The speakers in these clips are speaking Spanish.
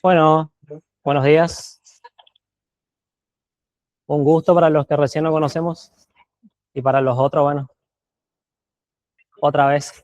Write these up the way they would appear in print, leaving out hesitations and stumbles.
Bueno, buenos días. Un gusto para los que recién nos conocemos y para los otros, bueno, otra vez.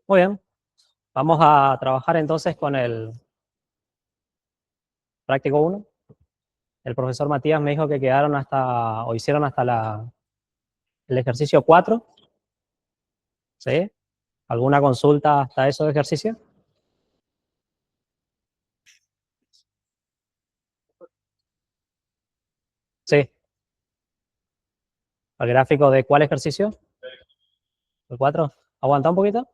Muy bien, vamos a trabajar entonces con el práctico 1. El profesor Matías me dijo que quedaron hasta, o hicieron hasta el ejercicio 4. ¿Sí? ¿Alguna consulta hasta eso de ejercicio? Sí. ¿El gráfico de cuál ejercicio? ¿El 4? ¿Aguanta un poquito?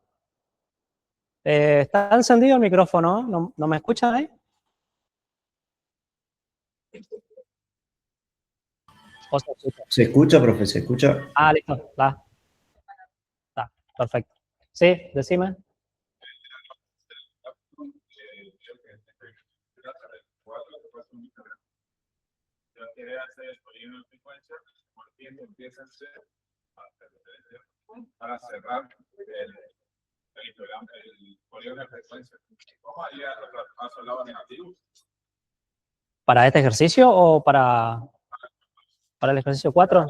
¿Está encendido el micrófono? ¿No me escuchan ahí? ¿O se escucha? Se escucha, profe, se escucha. Ah, listo, está, perfecto. Sí, decime. Para cerrar el polígono de frecuencia. ¿Cómo haría el traspaso al lado negativo? ¿Para este ejercicio o para el ejercicio 4?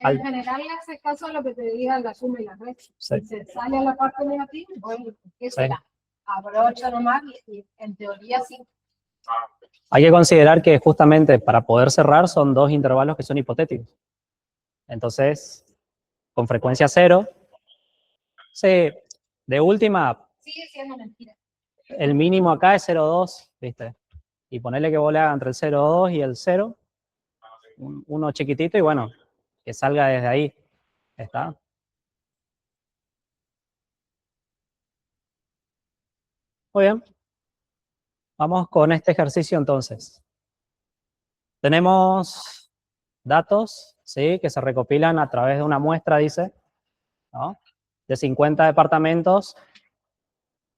En general, le hace caso a lo que te diga la suma y la resta. Sí. Si se sale a la parte negativa, bueno, ¿qué será? Sí. Abrocha nomás y en teoría sí. Hay que considerar que justamente para poder cerrar son dos intervalos que son hipotéticos. Entonces, con frecuencia 0, sí, de última, Sigue siendo mentira. el mínimo acá es 0,2, ¿viste? Y ponerle que vos le hagas entre el 0,2 y el 0, uno chiquitito y bueno, que salga desde ahí. ¿Está? Muy bien. Vamos con este ejercicio entonces. Tenemos datos, ¿sí? Que se recopilan a través de una muestra, dice, ¿no? De 50 departamentos,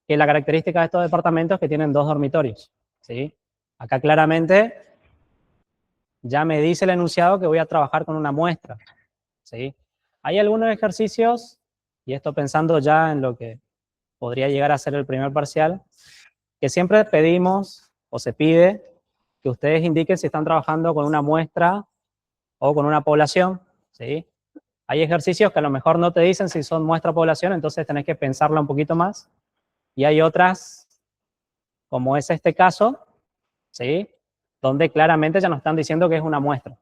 que la característica de estos departamentos es que tienen 2 dormitorios, ¿sí? Acá claramente ya me dice el enunciado que voy a trabajar con una muestra, ¿sí? Hay algunos ejercicios, y esto pensando ya en lo que podría llegar a ser el primer parcial, que siempre pedimos o se pide que ustedes indiquen si están trabajando con una muestra o con una población, ¿sí? Hay ejercicios que a lo mejor no te dicen si son muestra o población, entonces tenés que pensarla un poquito más. Y hay otras, como es este caso, ¿sí? Donde claramente ya nos están diciendo que es una muestra.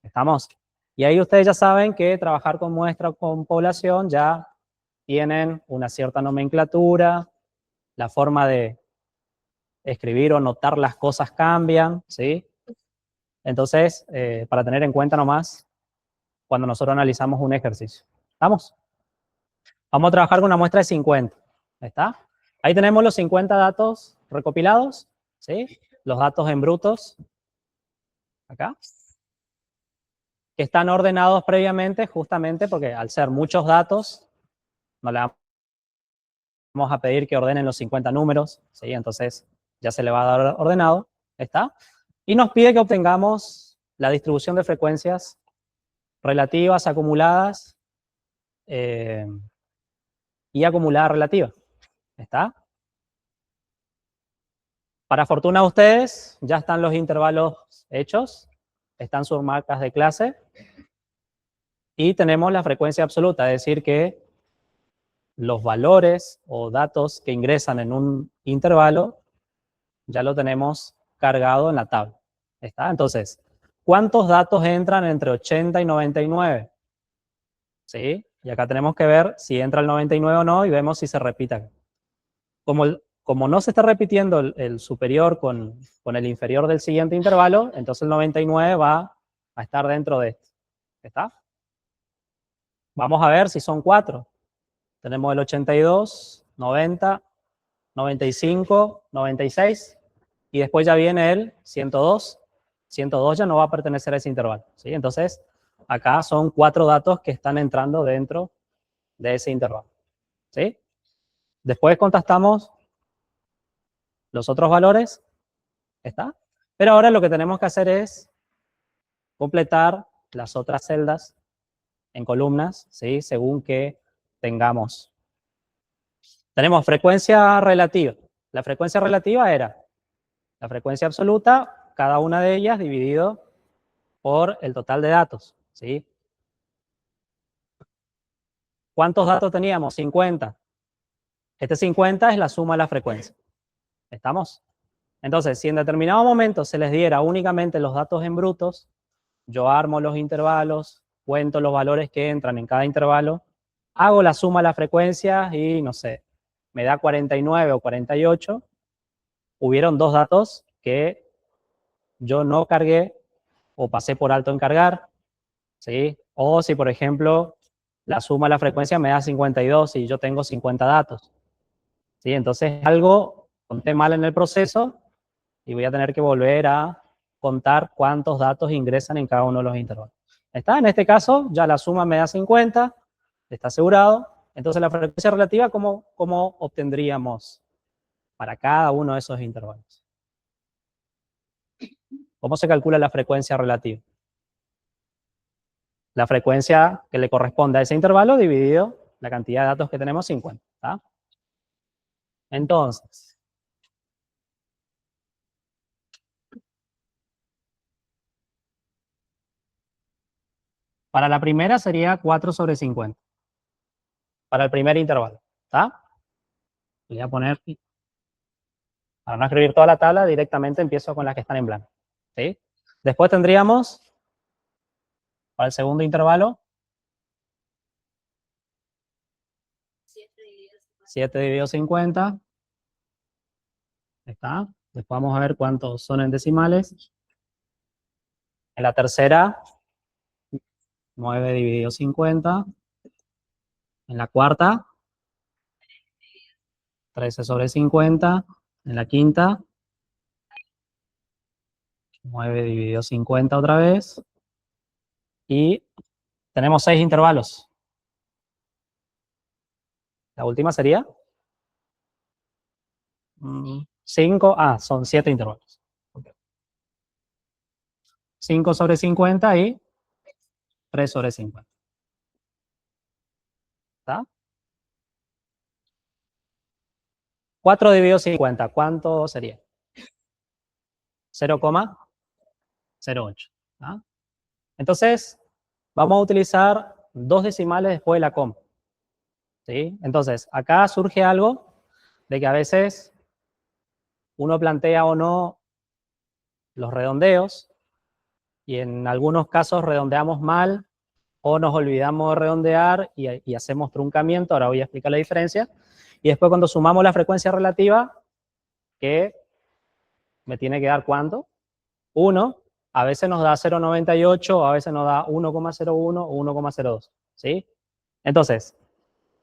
¿Estamos? Y ahí ustedes ya saben que trabajar con muestra o con población ya tienen una cierta nomenclatura, la forma de escribir o notar las cosas cambian, ¿sí? Entonces, para tener en cuenta nomás cuando nosotros analizamos un ejercicio. ¿Estamos? Vamos a trabajar con una muestra de 50. ¿Está? Ahí tenemos los 50 datos recopilados, ¿sí? Los datos en brutos, acá, que están ordenados previamente justamente porque al ser muchos datos, no le vamos a pedir que ordenen los 50 números, ¿sí? Entonces ya se le va a dar ordenado, ¿está? Y nos pide que obtengamos la distribución de frecuencias relativas, acumuladas y acumulada relativa, ¿está? Para fortuna de ustedes, ya están los intervalos hechos, están sus marcas de clase y tenemos la frecuencia absoluta, es decir que los valores o datos que ingresan en un intervalo ya lo tenemos cargado en la tabla. ¿Está? Entonces, ¿cuántos datos entran entre 80 y 99? ¿Sí? Y acá tenemos que ver si entra el 99 o no y vemos si se repite. Como no se está repitiendo el superior con el inferior del siguiente intervalo, entonces el 99 va a estar dentro de este. ¿Está? Vamos a ver si son 4. Tenemos el 82, 90, 95, 96, y después ya viene el 102. 102 ya no va a pertenecer a ese intervalo, ¿sí? Entonces, acá son 4 datos que están entrando dentro de ese intervalo, ¿sí? Después contrastamos los otros valores, ¿está? Pero ahora lo que tenemos que hacer es completar las otras celdas en columnas, ¿sí? Según que tengamos. Tenemos frecuencia relativa. La frecuencia relativa era la frecuencia absoluta, cada una de ellas dividido por el total de datos, ¿sí? ¿Cuántos datos teníamos? 50. Este 50 es la suma de la frecuencia. ¿Estamos? Entonces, si en determinado momento se les diera únicamente los datos en brutos, yo armo los intervalos, cuento los valores que entran en cada intervalo, hago la suma de las frecuencias y, no sé, me da 49 o 48. Hubieron 2 datos que yo no cargué o pasé por alto en cargar, ¿sí? O si, por ejemplo, la suma de la frecuencia me da 52 y yo tengo 50 datos, ¿sí? Entonces, algo conté mal en el proceso y voy a tener que volver a contar cuántos datos ingresan en cada uno de los intervalos. ¿Está? En este caso, ya la suma me da 50, está asegurado. Entonces, la frecuencia relativa, ¿cómo obtendríamos para cada uno de esos intervalos? ¿Cómo se calcula la frecuencia relativa? La frecuencia que le corresponde a ese intervalo dividido la cantidad de datos que tenemos, 50. ¿Está? Entonces, para la primera sería 4 sobre 50. Para el primer intervalo. ¿Está? Voy a poner, para no escribir toda la tabla, directamente empiezo con las que están en blanco, ¿sí? Después tendríamos, para el segundo intervalo, 7 dividido 50. Está. Después vamos a ver cuántos son en decimales. En la tercera, 9 dividido 50. En la cuarta, 13 sobre 50. En la quinta, 9 dividido 50 otra vez. Y tenemos 6 intervalos. La última sería 5. Son 7 intervalos. 5 sobre 50 y 3 sobre 50. ¿Está? 4 dividido 50, ¿cuánto sería? 0,08. ¿Ah? Entonces, vamos a utilizar 2 decimales después de la coma, ¿sí? Entonces, acá surge algo de que a veces uno plantea o no los redondeos y en algunos casos redondeamos mal o nos olvidamos de redondear y hacemos truncamiento. Ahora voy a explicar la diferencia. Y después cuando sumamos la frecuencia relativa, que me tiene que dar ¿cuánto? 1. A veces nos da 0,98, a veces nos da 1,01 o 1,02, ¿sí? Entonces,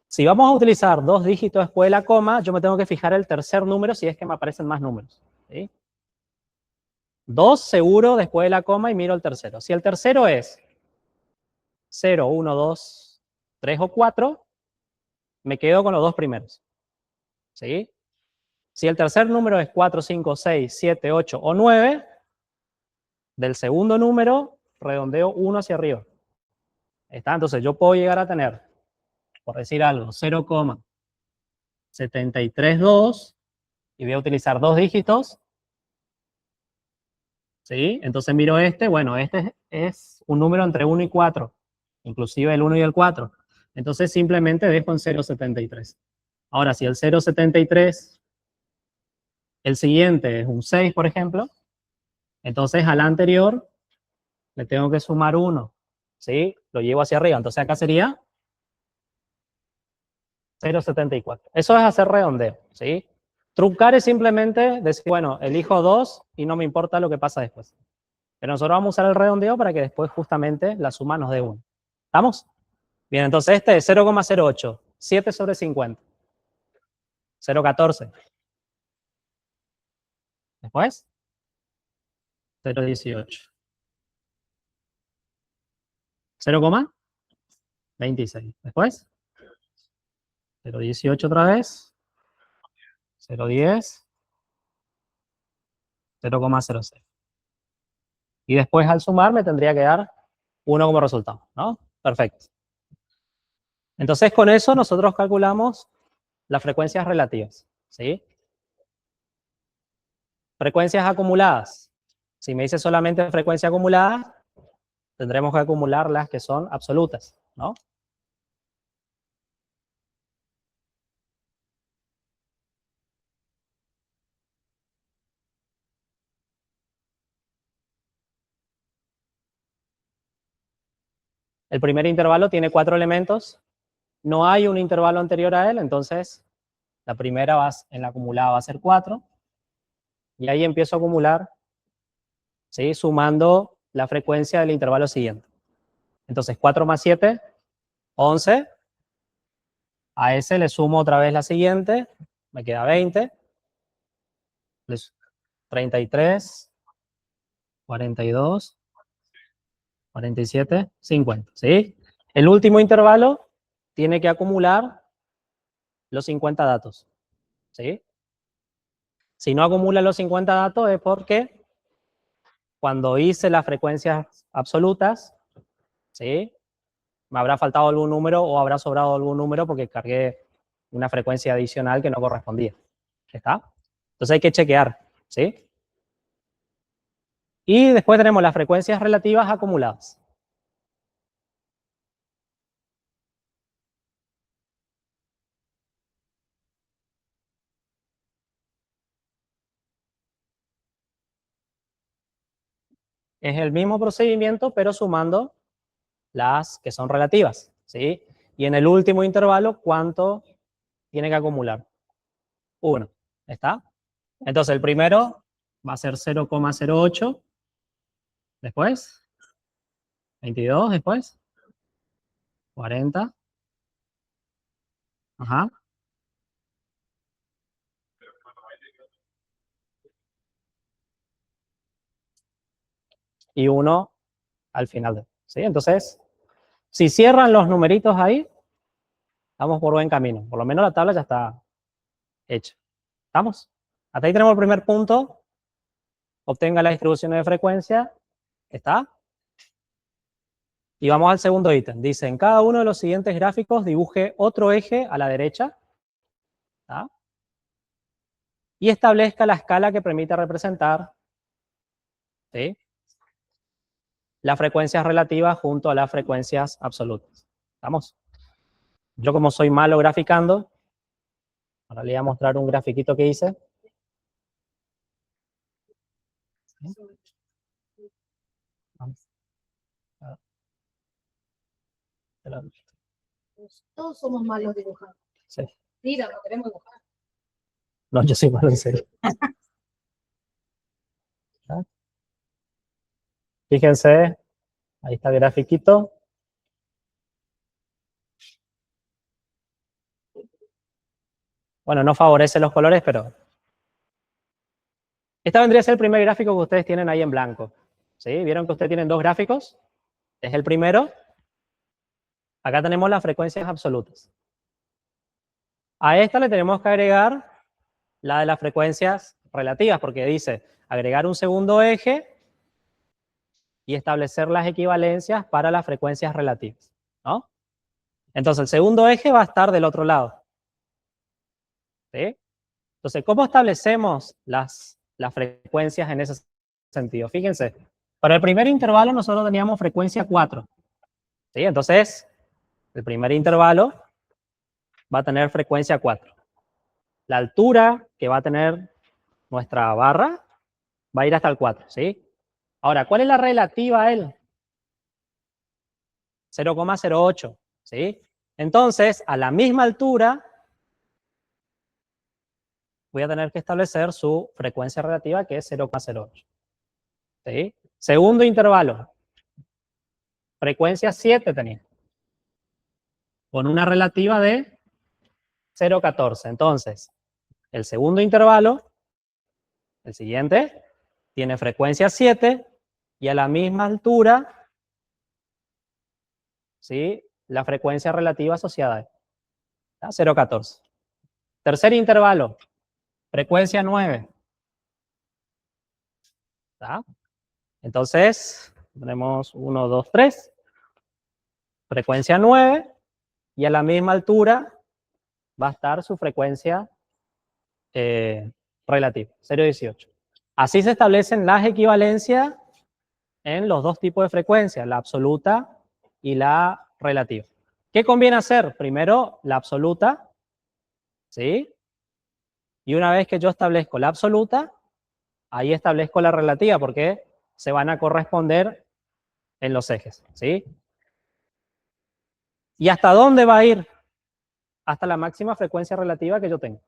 si vamos a utilizar 2 dígitos después de la coma, yo me tengo que fijar el tercer número si es que me aparecen más números, ¿sí? 2 seguro después de la coma y miro el tercero. Si el tercero es 0, 1, 2, 3 o 4, me quedo con los 2 primeros, ¿sí? Si el tercer número es 4, 5, 6, 7, 8 o 9, del segundo número redondeo 1 hacia arriba. ¿Está? Entonces yo puedo llegar a tener, por decir algo, 0,732 y voy a utilizar 2 dígitos. ¿Sí? Entonces miro este, bueno, este es un número entre 1 y 4, inclusive el 1 y el 4. Entonces simplemente dejo en 0,73. Ahora, si el 0,73, el siguiente es un 6, por ejemplo, entonces al anterior le tengo que sumar 1, ¿sí? Lo llevo hacia arriba, entonces acá sería 0,74. Eso es hacer redondeo, ¿sí? Truncar es simplemente decir, bueno, elijo 2 y no me importa lo que pasa después. Pero nosotros vamos a usar el redondeo para que después justamente la suma nos dé 1. ¿Estamos? Bien, entonces este es 0,08, 7 sobre 50. 0,14. Después, 0,18. 0,26. Después, 0,18 otra vez. 0,10. 0,06. Y después al sumar me tendría que dar 1 como resultado, ¿no? Perfecto. Entonces con eso nosotros calculamos las frecuencias relativas, ¿sí? Frecuencias acumuladas. Si me dice solamente frecuencia acumulada, tendremos que acumular las que son absolutas, ¿no? El primer intervalo tiene 4 elementos. No hay un intervalo anterior a él, entonces la primera en la acumulada va a ser 4. Y ahí empiezo a acumular, ¿sí? Sumando la frecuencia del intervalo siguiente. Entonces 4 más 7, 11. A ese le sumo otra vez la siguiente, me queda 20. 33, 42, 47, 50, ¿sí? El último intervalo tiene que acumular los 50 datos, ¿sí? Si no acumula los 50 datos es porque cuando hice las frecuencias absolutas, ¿sí? Me habrá faltado algún número o habrá sobrado algún número porque cargué una frecuencia adicional que no correspondía. ¿Está? Entonces hay que chequear, ¿sí? Y después tenemos las frecuencias relativas acumuladas. Es el mismo procedimiento, pero sumando las que son relativas, ¿sí? Y en el último intervalo, ¿cuánto tiene que acumular? 1, ¿está? Entonces el primero va a ser 0,08, después 22, después 40, ajá, y 1 al final, ¿sí? Entonces, si cierran los numeritos ahí, estamos por buen camino. Por lo menos la tabla ya está hecha. ¿Estamos? Hasta ahí tenemos el primer punto. Obtenga la distribución de frecuencia. ¿Está? Y vamos al segundo ítem. Dice, en cada uno de los siguientes gráficos dibuje otro eje a la derecha. ¿Está? Y establezca la escala que permite representar, ¿sí?, las frecuencias relativas junto a las frecuencias absolutas. ¿Estamos? Yo como soy malo graficando, ahora le voy a mostrar un grafiquito que hice. Todos somos malos dibujando. Sí. Mira, no queremos dibujar. No, yo soy malo en serio. Fíjense, ahí está el grafiquito. Bueno, no favorece los colores, pero esta vendría a ser el primer gráfico que ustedes tienen ahí en blanco. ¿Sí? ¿Vieron que ustedes tienen dos gráficos? Es el primero. Acá tenemos las frecuencias absolutas. A esta le tenemos que agregar la de las frecuencias relativas, porque dice agregar un segundo eje y establecer las equivalencias para las frecuencias relativas, ¿no? Entonces, el segundo eje va a estar del otro lado. ¿Sí? Entonces, ¿cómo establecemos las frecuencias en ese sentido? Fíjense, para el primer intervalo nosotros teníamos frecuencia 4. ¿Sí? Entonces, el primer intervalo va a tener frecuencia 4. La altura que va a tener nuestra barra va a ir hasta el 4, ¿sí? Ahora, ¿cuál es la relativa a él? 0,08, ¿sí? Entonces, a la misma altura, voy a tener que establecer su frecuencia relativa, que es 0,08. ¿Sí? Segundo intervalo, frecuencia 7 tenía, con una relativa de 0,14. Entonces, el segundo intervalo El siguiente tiene frecuencia 7 y a la misma altura, ¿sí?, la frecuencia relativa asociada a él. 0,14. Tercer intervalo, frecuencia 9. ¿Está? Entonces, tenemos 1, 2, 3. Frecuencia 9 y a la misma altura va a estar su frecuencia relativa, 0,18. Así se establecen las equivalencias en los dos tipos de frecuencias, la absoluta y la relativa. ¿Qué conviene hacer? Primero, la absoluta, ¿sí? Y una vez que yo establezco la absoluta, ahí establezco la relativa, porque se van a corresponder en los ejes, ¿sí? ¿Y hasta dónde va a ir? Hasta la máxima frecuencia relativa que yo tengo,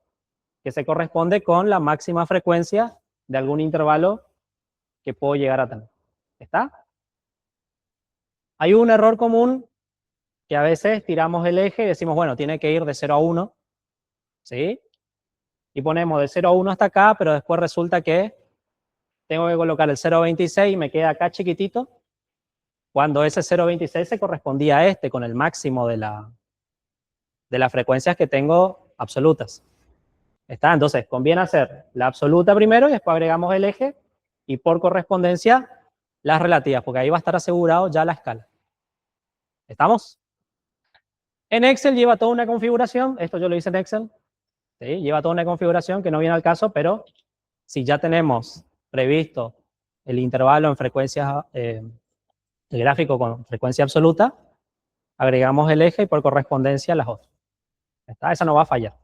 que se corresponde con la máxima frecuencia de algún intervalo que puedo llegar a tener. ¿Está? Hay un error común que a veces tiramos el eje y decimos, bueno, tiene que ir de 0 a 1, ¿sí? Y ponemos de 0 a 1 hasta acá, pero después resulta que tengo que colocar el 0,26 y me queda acá chiquitito, cuando ese 0,26 se correspondía a este, con el máximo de las frecuencias que tengo absolutas. ¿Está? Entonces, conviene hacer la absoluta primero y después agregamos el eje y por correspondencia las relativas, porque ahí va a estar asegurado ya la escala. ¿Estamos? En Excel lleva toda una configuración, esto yo lo hice en Excel, ¿sí? Lleva toda una configuración que no viene al caso, pero si ya tenemos previsto el intervalo en frecuencias, el gráfico con frecuencia absoluta, agregamos el eje y por correspondencia las otras. ¿Está? Esa no va a fallar.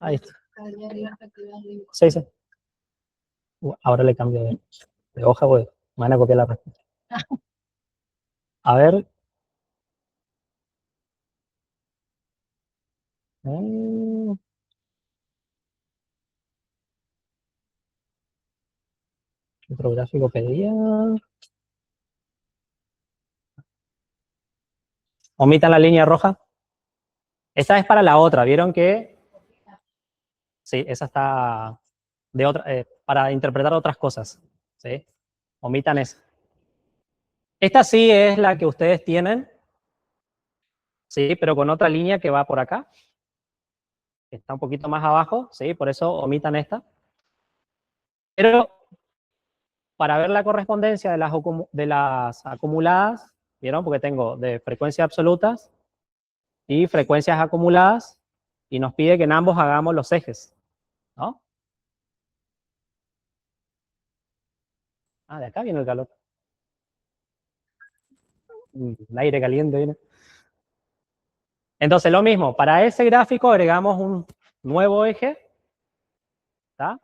Ahí está. Sí, sí. Ahora le cambio de hoja, pues me van a copiar la respuesta. A ver. ¿Qué otro gráfico pedía? Omitan la línea roja. Esa es para la otra. ¿Vieron que? Sí, esa está de otra, para interpretar otras cosas. ¿Sí? Omitan esa. Esta sí es la que ustedes tienen. Sí, pero con otra línea que va por acá. Está un poquito más abajo. Sí, por eso omitan esta. Pero para ver la correspondencia de las acumuladas, ¿vieron? Porque tengo de frecuencias absolutas y frecuencias acumuladas, y nos pide que en ambos hagamos los ejes, ¿no? Ah, de acá viene el calor. El aire caliente viene. Entonces, lo mismo, para ese gráfico agregamos un nuevo eje, ¿está?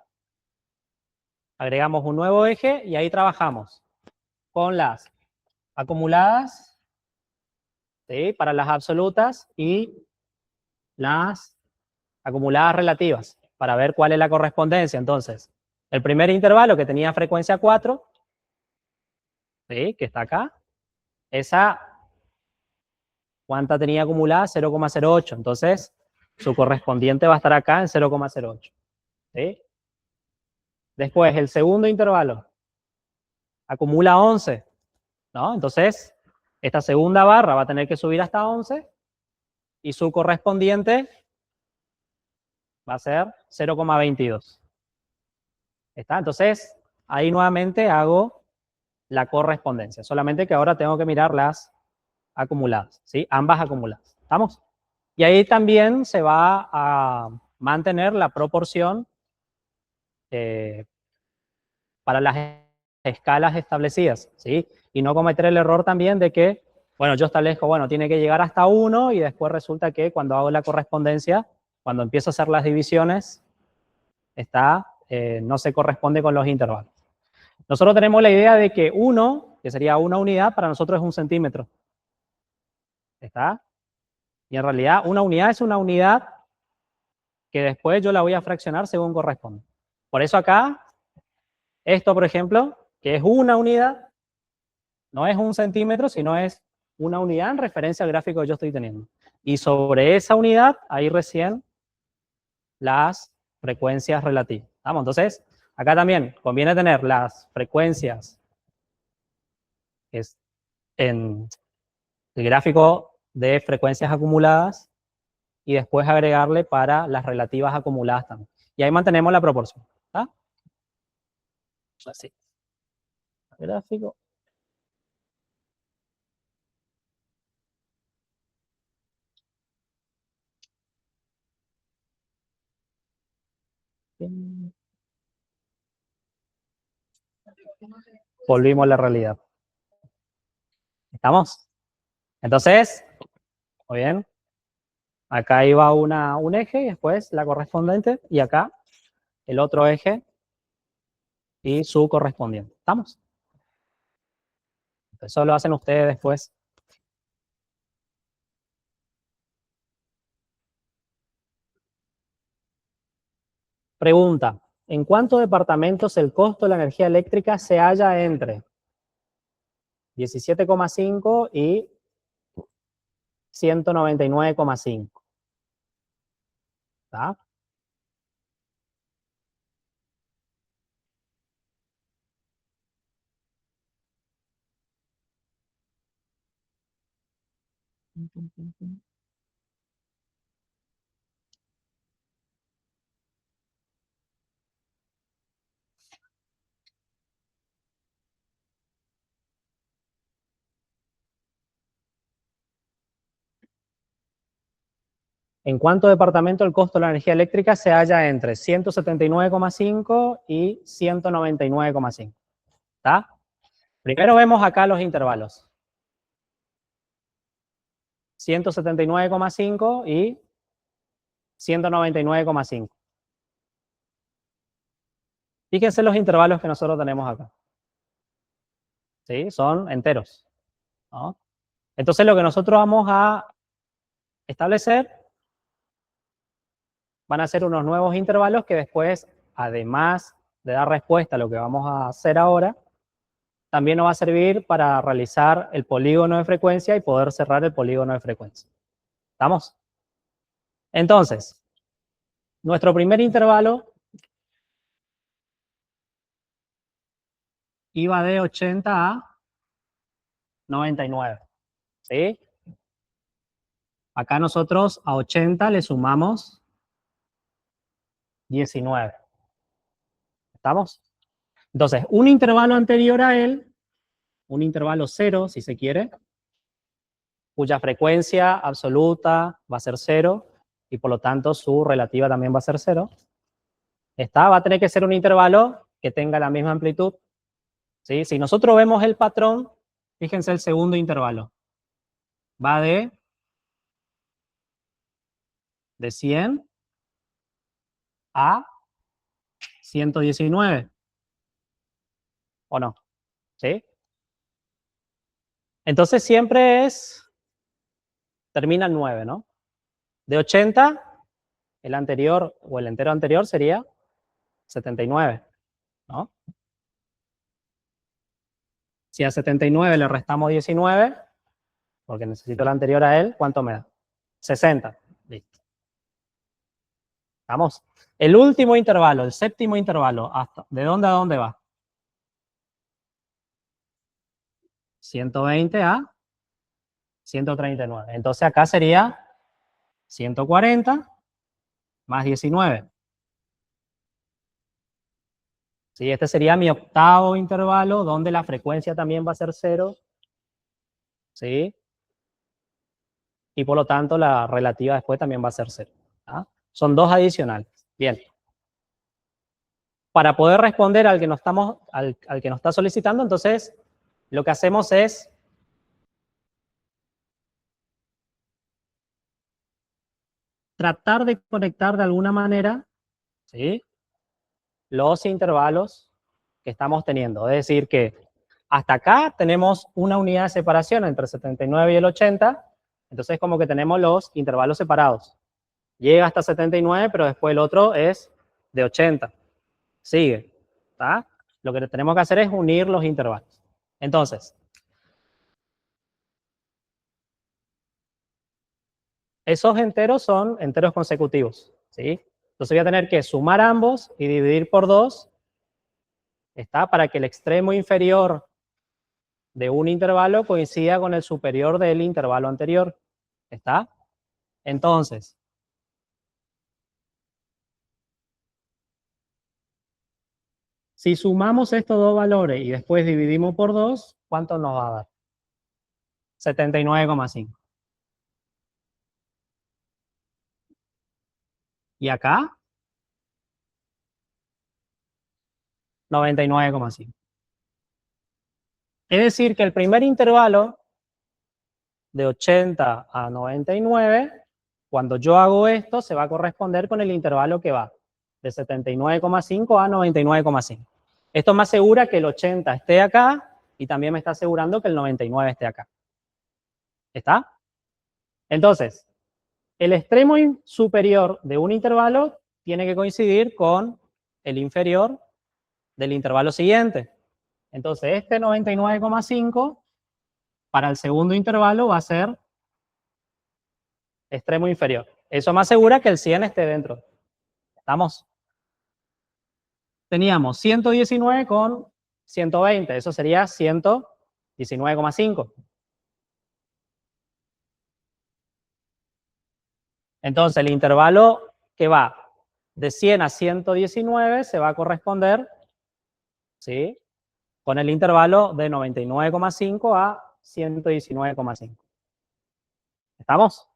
Agregamos un nuevo eje y ahí trabajamos con las acumuladas, ¿sí?, para las absolutas y las acumuladas relativas, para ver cuál es la correspondencia. Entonces, el primer intervalo que tenía frecuencia 4, ¿sí?, que está acá, esa, ¿cuánta tenía acumulada? 0,08. Entonces, su correspondiente va a estar acá en 0,08. ¿Sí? Después, el segundo intervalo acumula 11, ¿no? Entonces, esta segunda barra va a tener que subir hasta 11 y su correspondiente va a ser 0,22. ¿Está? Entonces, ahí nuevamente hago la correspondencia. Solamente que ahora tengo que mirar las acumuladas, ¿sí? Ambas acumuladas. ¿Estamos? Y ahí también se va a mantener la proporción para las escalas establecidas, ¿sí? Y no cometer el error también de que, bueno, yo establezco, bueno, tiene que llegar hasta 1 y después resulta que cuando hago la correspondencia, cuando empiezo a hacer las divisiones, no se corresponde con los intervalos. Nosotros tenemos la idea de que 1, que sería una unidad, para nosotros es 1 centímetro. ¿Está? Y en realidad una unidad es una unidad que después yo la voy a fraccionar según corresponde. Por eso acá, esto por ejemplo, que es una unidad, No es 1 centímetro, sino es una unidad en referencia al gráfico que yo estoy teniendo. Y sobre esa unidad, ahí recién las frecuencias relativas. ¿Vamos? Entonces, acá también conviene tener las frecuencias en el gráfico de frecuencias acumuladas y después agregarle para las relativas acumuladas también. Y ahí mantenemos la proporción. ¿Está? Así. Gráfico. Volvimos a la realidad. ¿Estamos? Entonces, muy bien. Acá iba un eje y después la correspondiente, y acá el otro eje y su correspondiente. ¿Estamos? Eso lo hacen ustedes después. Pregunta: ¿en cuántos departamentos el costo de la energía eléctrica se halla entre 17,5 y 199,5? ¿Está? ¿En cuántos departamentos el costo de la energía eléctrica se halla entre 179,5 y 199,5? ¿Está? Primero vemos acá los intervalos. 179,5 y 199,5. Fíjense los intervalos que nosotros tenemos acá. ¿Sí? Son enteros, ¿no? Entonces lo que nosotros vamos a establecer van a ser unos nuevos intervalos que después, además de dar respuesta a lo que vamos a hacer ahora, también nos va a servir para realizar el polígono de frecuencia y poder cerrar el polígono de frecuencia. ¿Estamos? Entonces, nuestro primer intervalo iba de 80 a 99. ¿Sí? Acá nosotros a 80 le sumamos 19. ¿Estamos? Entonces, un intervalo anterior a él, un intervalo 0, si se quiere, cuya frecuencia absoluta va a ser 0 y por lo tanto su relativa también va a ser 0. Va a tener que ser un intervalo que tenga la misma amplitud. ¿Sí? Si nosotros vemos el patrón, fíjense el segundo intervalo. Va de 100 a 119. ¿O no? ¿Sí? Entonces siempre termina en 9, ¿no? De 80, el anterior o el entero anterior sería 79, ¿no? Si a 79 le restamos 19, porque necesito el anterior a él, ¿cuánto me da? 60. Listo. ¿Estamos? El último intervalo, el séptimo intervalo, ¿de dónde a dónde va? 120 a 139. Entonces acá sería 140 más 19. ¿Sí? Este sería mi octavo intervalo, donde la frecuencia también va a ser 0. ¿Sí? Y por lo tanto la relativa después también va a ser 0. ¿Ah? Son dos adicionales. Bien. Para poder responder al que nos está solicitando, entonces lo que hacemos es tratar de conectar de alguna manera, ¿sí?, los intervalos que estamos teniendo. Es decir, que hasta acá tenemos una unidad de separación entre el 79 y el 80, entonces como que tenemos los intervalos separados. Llega hasta 79, pero después el otro es de 80. Sigue. ¿Está? Lo que tenemos que hacer es unir los intervalos. Entonces, Esos enteros son enteros consecutivos, ¿sí? Entonces voy a tener que sumar ambos y dividir por 2, ¿está? Para que el extremo inferior de un intervalo coincida con el superior del intervalo anterior, ¿está? Entonces, si sumamos estos dos valores y después dividimos por 2, ¿cuánto nos va a dar? 79,5. ¿Y acá? 99,5. Es decir, que el primer intervalo de 80 a 99, cuando yo hago esto, se va a corresponder con el intervalo que va de 79,5 a 99,5. Esto me asegura que el 80 esté acá y también me está asegurando que el 99 esté acá. ¿Está? Entonces, el extremo superior de un intervalo tiene que coincidir con el inferior del intervalo siguiente. Entonces, este 99,5 para el segundo intervalo va a ser extremo inferior. Eso me asegura que el 100 esté dentro. ¿Estamos? Teníamos 119 con 120. Eso sería 119,5. Entonces, el intervalo que va de 100 a 119 se va a corresponder, ¿sí?, con el intervalo de 99,5 a 119,5. ¿Estamos?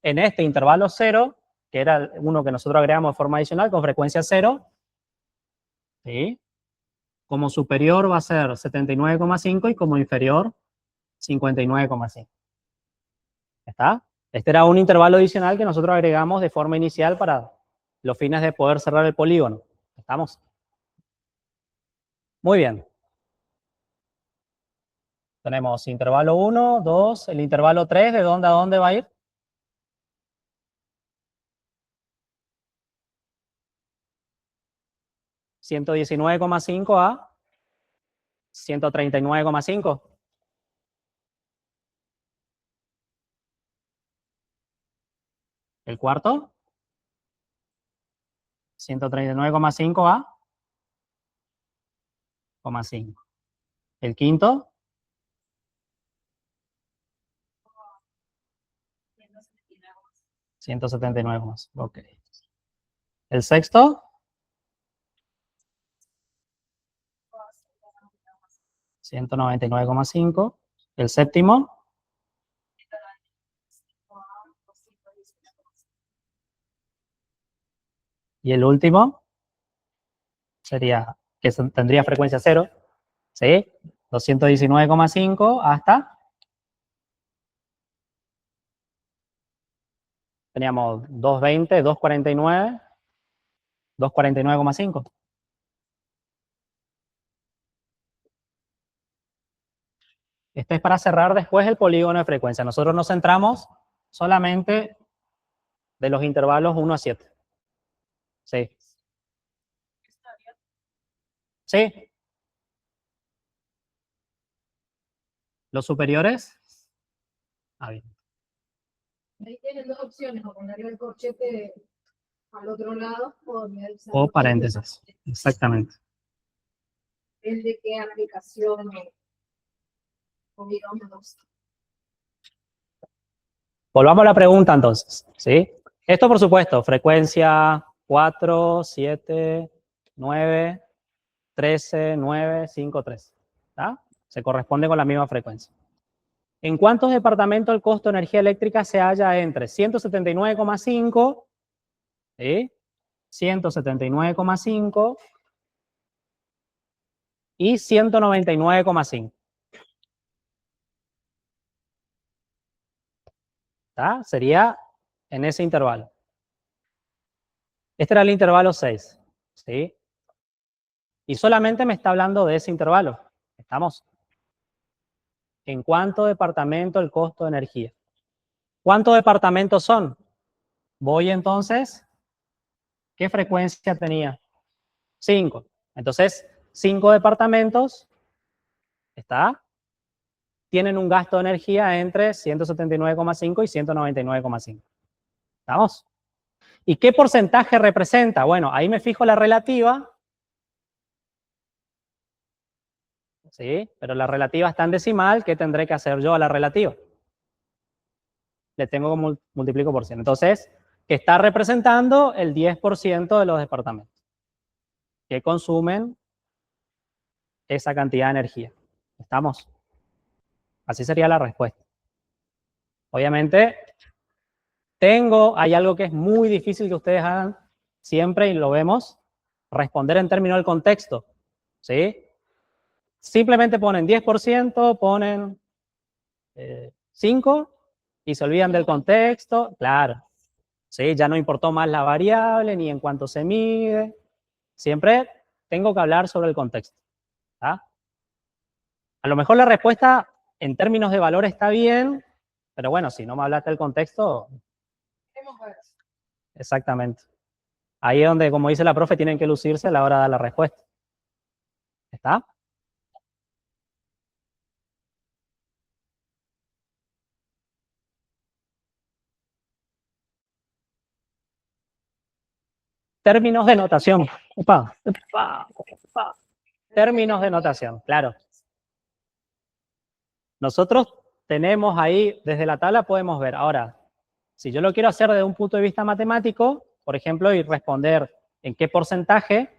En este intervalo 0, que era uno que nosotros agregamos de forma adicional con frecuencia 0, ¿sí?, como superior va a ser 79,5 y como inferior 59,5. ¿Está? Este era un intervalo adicional que nosotros agregamos de forma inicial para los fines de poder cerrar el polígono. ¿Estamos? Muy bien. Tenemos intervalo 1, 2, el intervalo 3, ¿de dónde a dónde va a ir? ¿119,5 a 139,5? ¿El cuarto? 139,5 a 0,5. ¿El quinto? 179,5. Ok. ¿El sexto? 199,5. ¿El séptimo? Y el último sería, que tendría frecuencia 0, ¿sí? 219,5 hasta, teníamos 220, 249, 249,5. Este es para cerrar después el polígono de frecuencia. Nosotros nos centramos solamente de los intervalos 1 a 7. Sí. Sí. ¿Los superiores? Ah, bien. Ahí tienen dos opciones, o ponerle el corchete al otro lado O paréntesis. Exactamente. ¿El de qué aplicación o digamos? Volvamos a la pregunta entonces, ¿sí? Esto, por supuesto, frecuencia 4, 7, 9, 13, 9, 5, 3. ¿Está? Se corresponde con la misma frecuencia. ¿En cuántos departamentos el costo de energía eléctrica se halla entre 179,5, ¿sí?, 179,5 y 199,5? ¿Está? Sería en ese intervalo. Este era el intervalo 6, ¿sí? Y solamente me está hablando de ese intervalo. ¿Estamos? ¿En cuánto departamento el costo de energía? ¿Cuántos departamentos son? Voy entonces, ¿qué frecuencia tenía? 5. Entonces, 5 departamentos, tienen un gasto de energía entre 179,5 y 199,5. ¿Estamos? ¿Y qué porcentaje representa? Bueno, ahí me fijo la relativa. ¿Sí? Pero la relativa está en decimal. ¿Qué tendré que hacer yo a la relativa? Le tengo que multiplico por 100. Entonces, que está representando el 10% de los departamentos que consumen esa cantidad de energía. ¿Estamos? Así sería la respuesta. Obviamente, hay algo que es muy difícil que ustedes hagan siempre y lo vemos, responder en términos del contexto. ¿Sí? Simplemente ponen 10%, ponen 5 y se olvidan del contexto. Claro. ¿Sí? Ya no importó más la variable ni en cuánto se mide. Siempre tengo que hablar sobre el contexto. ¿Tá? A lo mejor la respuesta en términos de valor está bien, pero bueno, si no me hablaste del contexto. Exactamente. Ahí es donde, como dice la profe, tienen que lucirse a la hora de dar la respuesta. ¿Está? Términos de notación. Términos de notación, claro. Nosotros tenemos ahí, desde la tabla podemos ver. Ahora, si yo lo quiero hacer desde un punto de vista matemático, por ejemplo, y responder en qué porcentaje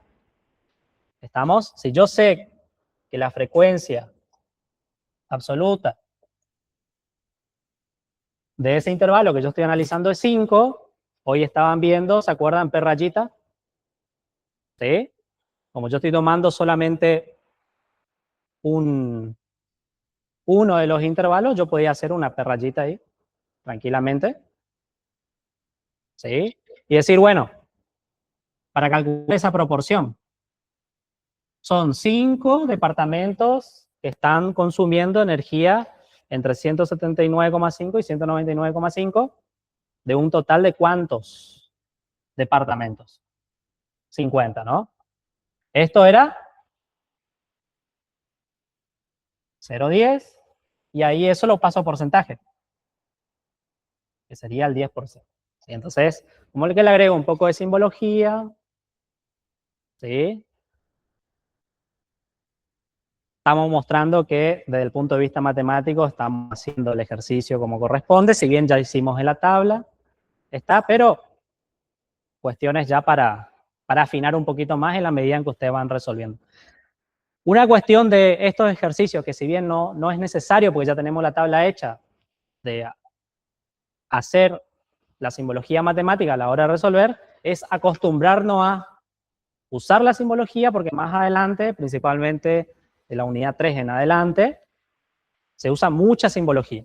estamos, si yo sé que la frecuencia absoluta de ese intervalo que yo estoy analizando es 5, hoy estaban viendo, ¿se acuerdan? P rayita. ¿Sí? Como yo estoy tomando solamente uno de los intervalos, yo podía hacer una P rayita ahí, tranquilamente. ¿Sí? Y decir, bueno, para calcular esa proporción, son 5 departamentos que están consumiendo energía entre 179,5 y 199,5 de un total de ¿cuántos departamentos? 50, ¿no? Esto era 0,10 y ahí eso lo paso a porcentaje, que sería el 10%. ¿Sí? Entonces, como que le agrego un poco de simbología, ¿sí? Estamos mostrando que desde el punto de vista matemático estamos haciendo el ejercicio como corresponde, si bien ya hicimos en la tabla, pero cuestiones ya para afinar un poquito más en la medida en que ustedes van resolviendo. Una cuestión de estos ejercicios, que si bien no es necesario porque ya tenemos la tabla hecha, de hacer la simbología matemática a la hora de resolver, es acostumbrarnos a usar la simbología porque más adelante, principalmente de la unidad 3 en adelante, se usa mucha simbología.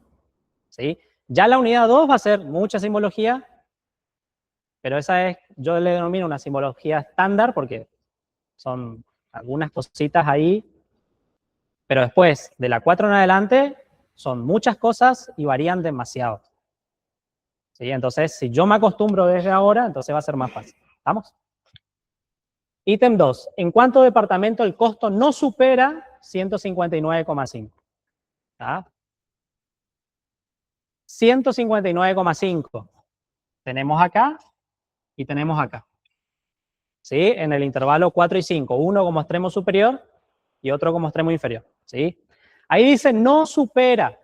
¿Sí? Ya la unidad 2 va a ser mucha simbología, pero esa es, yo le denomino una simbología estándar porque son algunas cositas ahí, pero después de la 4 en adelante son muchas cosas y varían demasiado. ¿Sí? Entonces, si yo me acostumbro desde ahora, entonces va a ser más fácil. ¿Estamos? Ítem 2. ¿En cuánto departamento el costo no supera 159,5? ¿Ah? 159,5. Tenemos acá y tenemos acá. ¿Sí? En el intervalo 4 y 5. Uno como extremo superior y otro como extremo inferior. ¿Sí? Ahí dice no supera.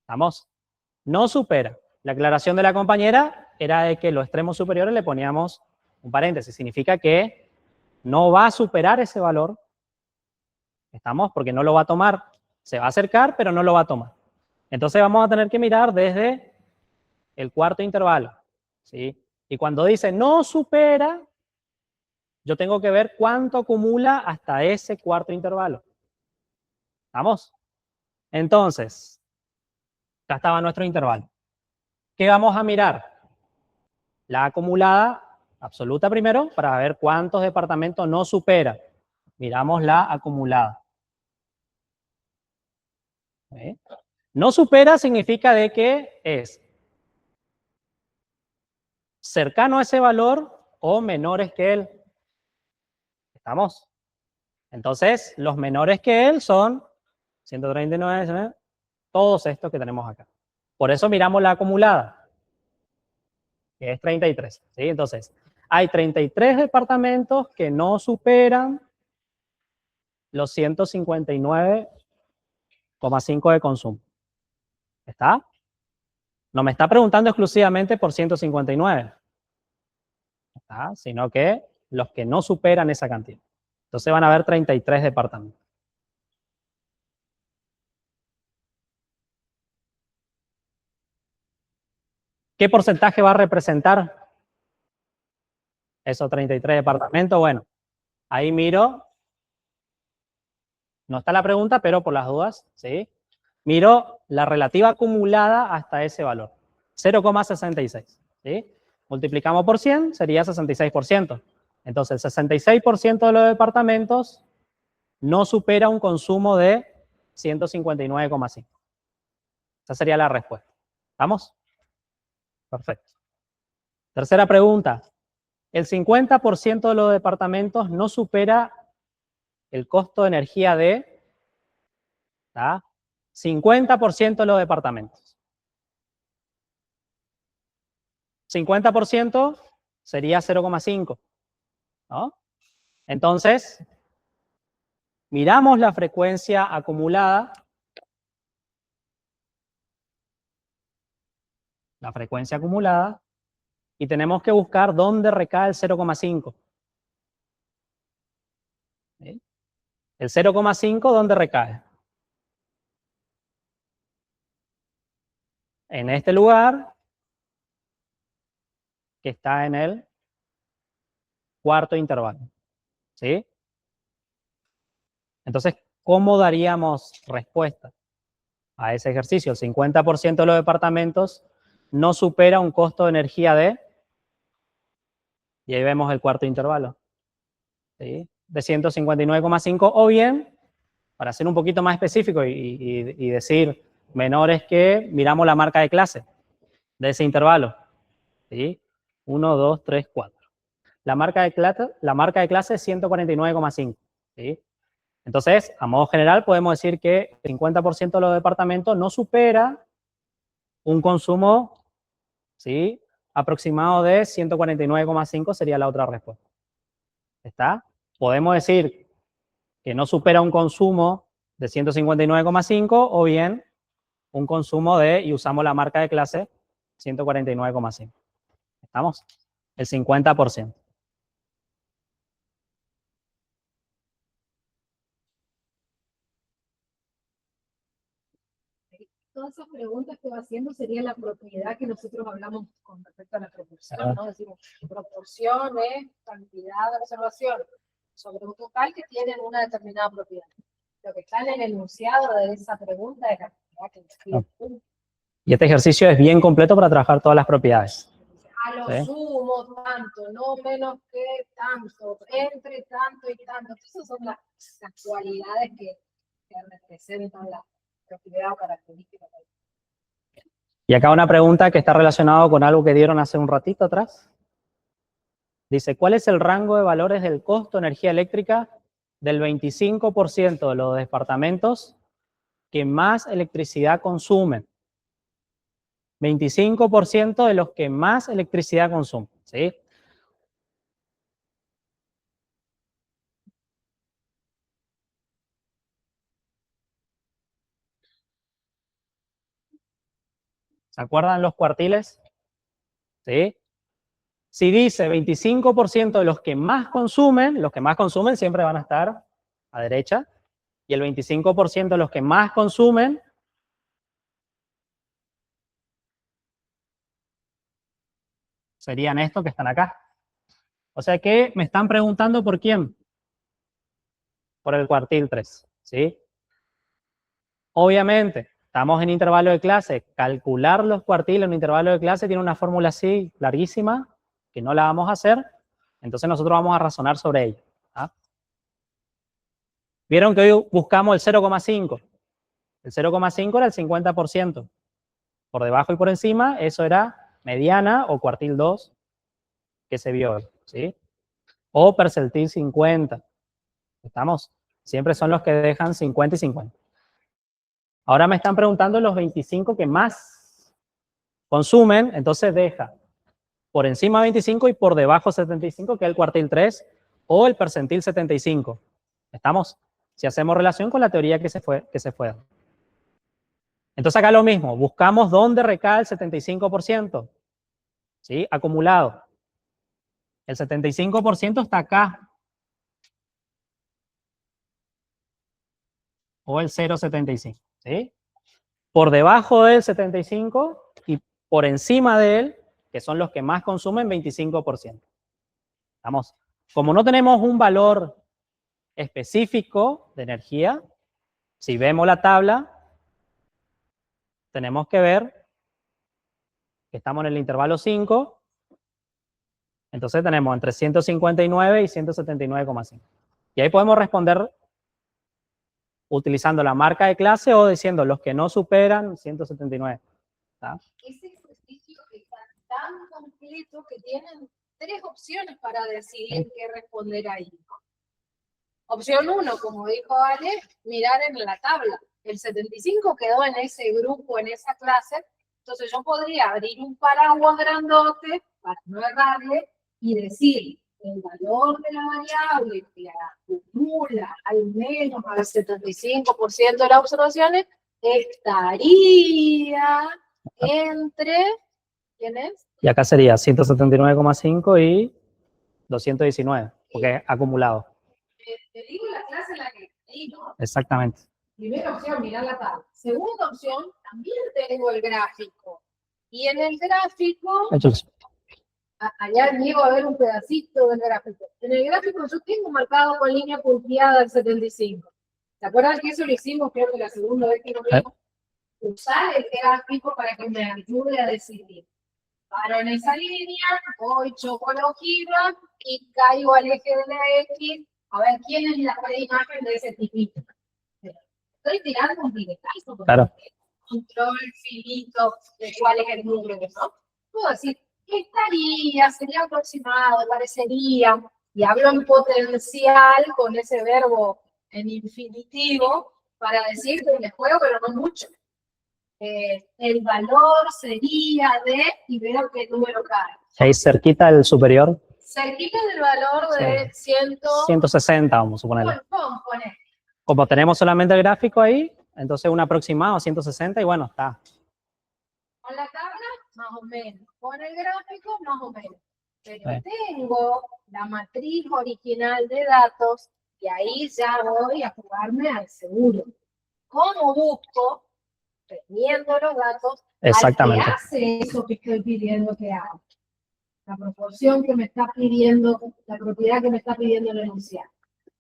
¿Estamos? No supera. La aclaración de la compañera era de que los extremos superiores le poníamos un paréntesis. Significa que no va a superar ese valor. ¿Estamos? Porque no lo va a tomar. Se va a acercar, pero no lo va a tomar. Entonces vamos a tener que mirar desde el cuarto intervalo. ¿Sí? Y cuando dice no supera, yo tengo que ver cuánto acumula hasta ese cuarto intervalo. ¿Estamos? Entonces, ya estaba nuestro intervalo. ¿Qué vamos a mirar? La acumulada absoluta primero para ver cuántos departamentos no supera. Miramos la acumulada. ¿Sí? No supera significa de que es cercano a ese valor o menores que él. ¿Estamos? Entonces, los menores que él son 139, todos estos que tenemos acá. Por eso miramos la acumulada, que es 33. ¿Sí? Entonces, hay 33 departamentos que no superan los 159,5 de consumo. ¿Está? No me está preguntando exclusivamente por 159. ¿Está? Sino que los que no superan esa cantidad. Entonces van a haber 33 departamentos. ¿Qué porcentaje va a representar esos 33 departamentos? Bueno, ahí miro. No está la pregunta, pero por las dudas, ¿sí? Miro la relativa acumulada hasta ese valor, 0,66, ¿sí? Multiplicamos por 100, sería 66%. Entonces, el 66% de los departamentos no supera un consumo de 159,5. Esa sería la respuesta. ¿Estamos? Perfecto. Tercera pregunta. El 50% de los departamentos no supera el costo de energía de 50% de los departamentos. 50% sería 0,5, ¿no? Entonces, miramos la frecuencia acumulada. La frecuencia acumulada. Y tenemos que buscar dónde recae el 0,5. ¿Sí? El 0,5, ¿dónde recae? En este lugar, que está en el cuarto intervalo. ¿Sí? Entonces, ¿cómo daríamos respuesta a ese ejercicio? El 50% de los departamentos no supera un costo de energía de, y ahí vemos el cuarto intervalo, ¿sí? De 159,5, o bien, para ser un poquito más específico y decir menores que, miramos la marca de clase de ese intervalo, ¿sí? 1, 2, 3, 4. La marca de clase es 149,5, ¿sí? Entonces, a modo general, podemos decir que el 50% de los departamentos no supera un consumo, ¿sí?, aproximado de 149,5 sería la otra respuesta. ¿Está? Podemos decir que no supera un consumo de 159,5 o bien un consumo de, y usamos la marca de clase, 149,5. ¿Estamos? El 50%. Todas esas preguntas que va haciendo sería la propiedad que nosotros hablamos con respecto a la proporción, ¿no? Decimos, proporción es cantidad de observación sobre un total que tienen una determinada propiedad. Lo que está en el enunciado de esa pregunta es la propiedad que describe. Y este ejercicio es bien completo para trabajar todas las propiedades. A lo ¿Sí? sumo tanto, no menos que tanto, entre tanto y tanto. Esas son las cualidades que representan la propiedad o característica. Y acá una pregunta que está relacionada con algo que dieron hace un ratito atrás. Dice, ¿cuál es el rango de valores del costo de energía eléctrica del 25% de los departamentos que más electricidad consumen? 25% de los que más electricidad consumen, ¿sí? ¿Se acuerdan los cuartiles? ¿Sí? Si dice 25% de los que más consumen siempre van a estar a derecha, y el 25% de los que más consumen serían estos que están acá. O sea que me están preguntando por quién. Por el cuartil 3, ¿sí? Obviamente, estamos en intervalo de clase. Calcular los cuartiles en un intervalo de clase tiene una fórmula así larguísima, que no la vamos a hacer. Entonces nosotros vamos a razonar sobre ella. ¿Ah? Vieron que hoy buscamos el 0,5. El 0,5 era el 50%. Por debajo y por encima, eso era mediana o cuartil 2 que se vio, ¿sí? O percentil 50. ¿Estamos? Siempre son los que dejan 50 y 50. Ahora me están preguntando los 25 que más consumen, entonces deja por encima 25 y por debajo 75, que es el cuartil 3 o el percentil 75. ¿Estamos? Si hacemos relación con la teoría que se fue. Entonces acá lo mismo, buscamos dónde recae el 75%, ¿sí? Acumulado. El 75% está acá. O el 0,75, ¿sí? Por debajo del 75 y por encima de él, que son los que más consumen, 25%. Vamos, como no tenemos un valor específico de energía, si vemos la tabla, tenemos que ver que estamos en el intervalo 5, entonces tenemos entre 159 y 179,5. Y ahí podemos responder utilizando la marca de clase o diciendo los que no superan 179. ¿Está? Ese ejercicio está tan completo que tienen 3 opciones para decidir qué responder ahí. Opción 1, como dijo Ale, mirar en la tabla. El 75 quedó en ese grupo, en esa clase. Entonces yo podría abrir un paraguas grandote para no errarle y decir el valor de la variable que acumula al menos al 75% de las observaciones estaría entre, ¿quién es? Y acá sería 179,5 y 219, porque es acumulado. Te digo la clase en la que leí, ¿no? Exactamente. Primera opción, mirar la tabla. Segunda opción, también tengo el gráfico. Y en el gráfico, allá llego a ver un pedacito del gráfico. En el gráfico yo tengo marcado con línea punteada el 75. ¿Se acuerdan que eso lo hicimos, creo que la segunda vez que lo vimos? Usar el gráfico para que me ayude a decidir. Paro en esa línea, voy, choco la ojiva y caigo al eje de la X. A ver, ¿quién es la imagen de ese tipito? Estoy tirando un billetazo. Claro. Control finito de cuál es el número, ¿no? Puedo decir, ¿qué estaría? Sería aproximado, parecería. Y hablo en potencial con ese verbo en infinitivo para decir que me juego, pero no mucho. El valor sería de, y veo qué número cae. Ahí cerquita del superior. Cerquita del valor de 160, vamos a suponerlo. Como tenemos solamente el gráfico ahí, entonces un aproximado 160 y bueno, está. Con la tabla, más o menos. Con el gráfico, más o menos. Pero tengo la matriz original de datos y ahí ya voy a jugarme al seguro. ¿Cómo busco, teniendo los datos, exactamente, al que hace eso que estoy pidiendo que haga? La proporción que me está pidiendo, la propiedad que me está pidiendo el enunciado.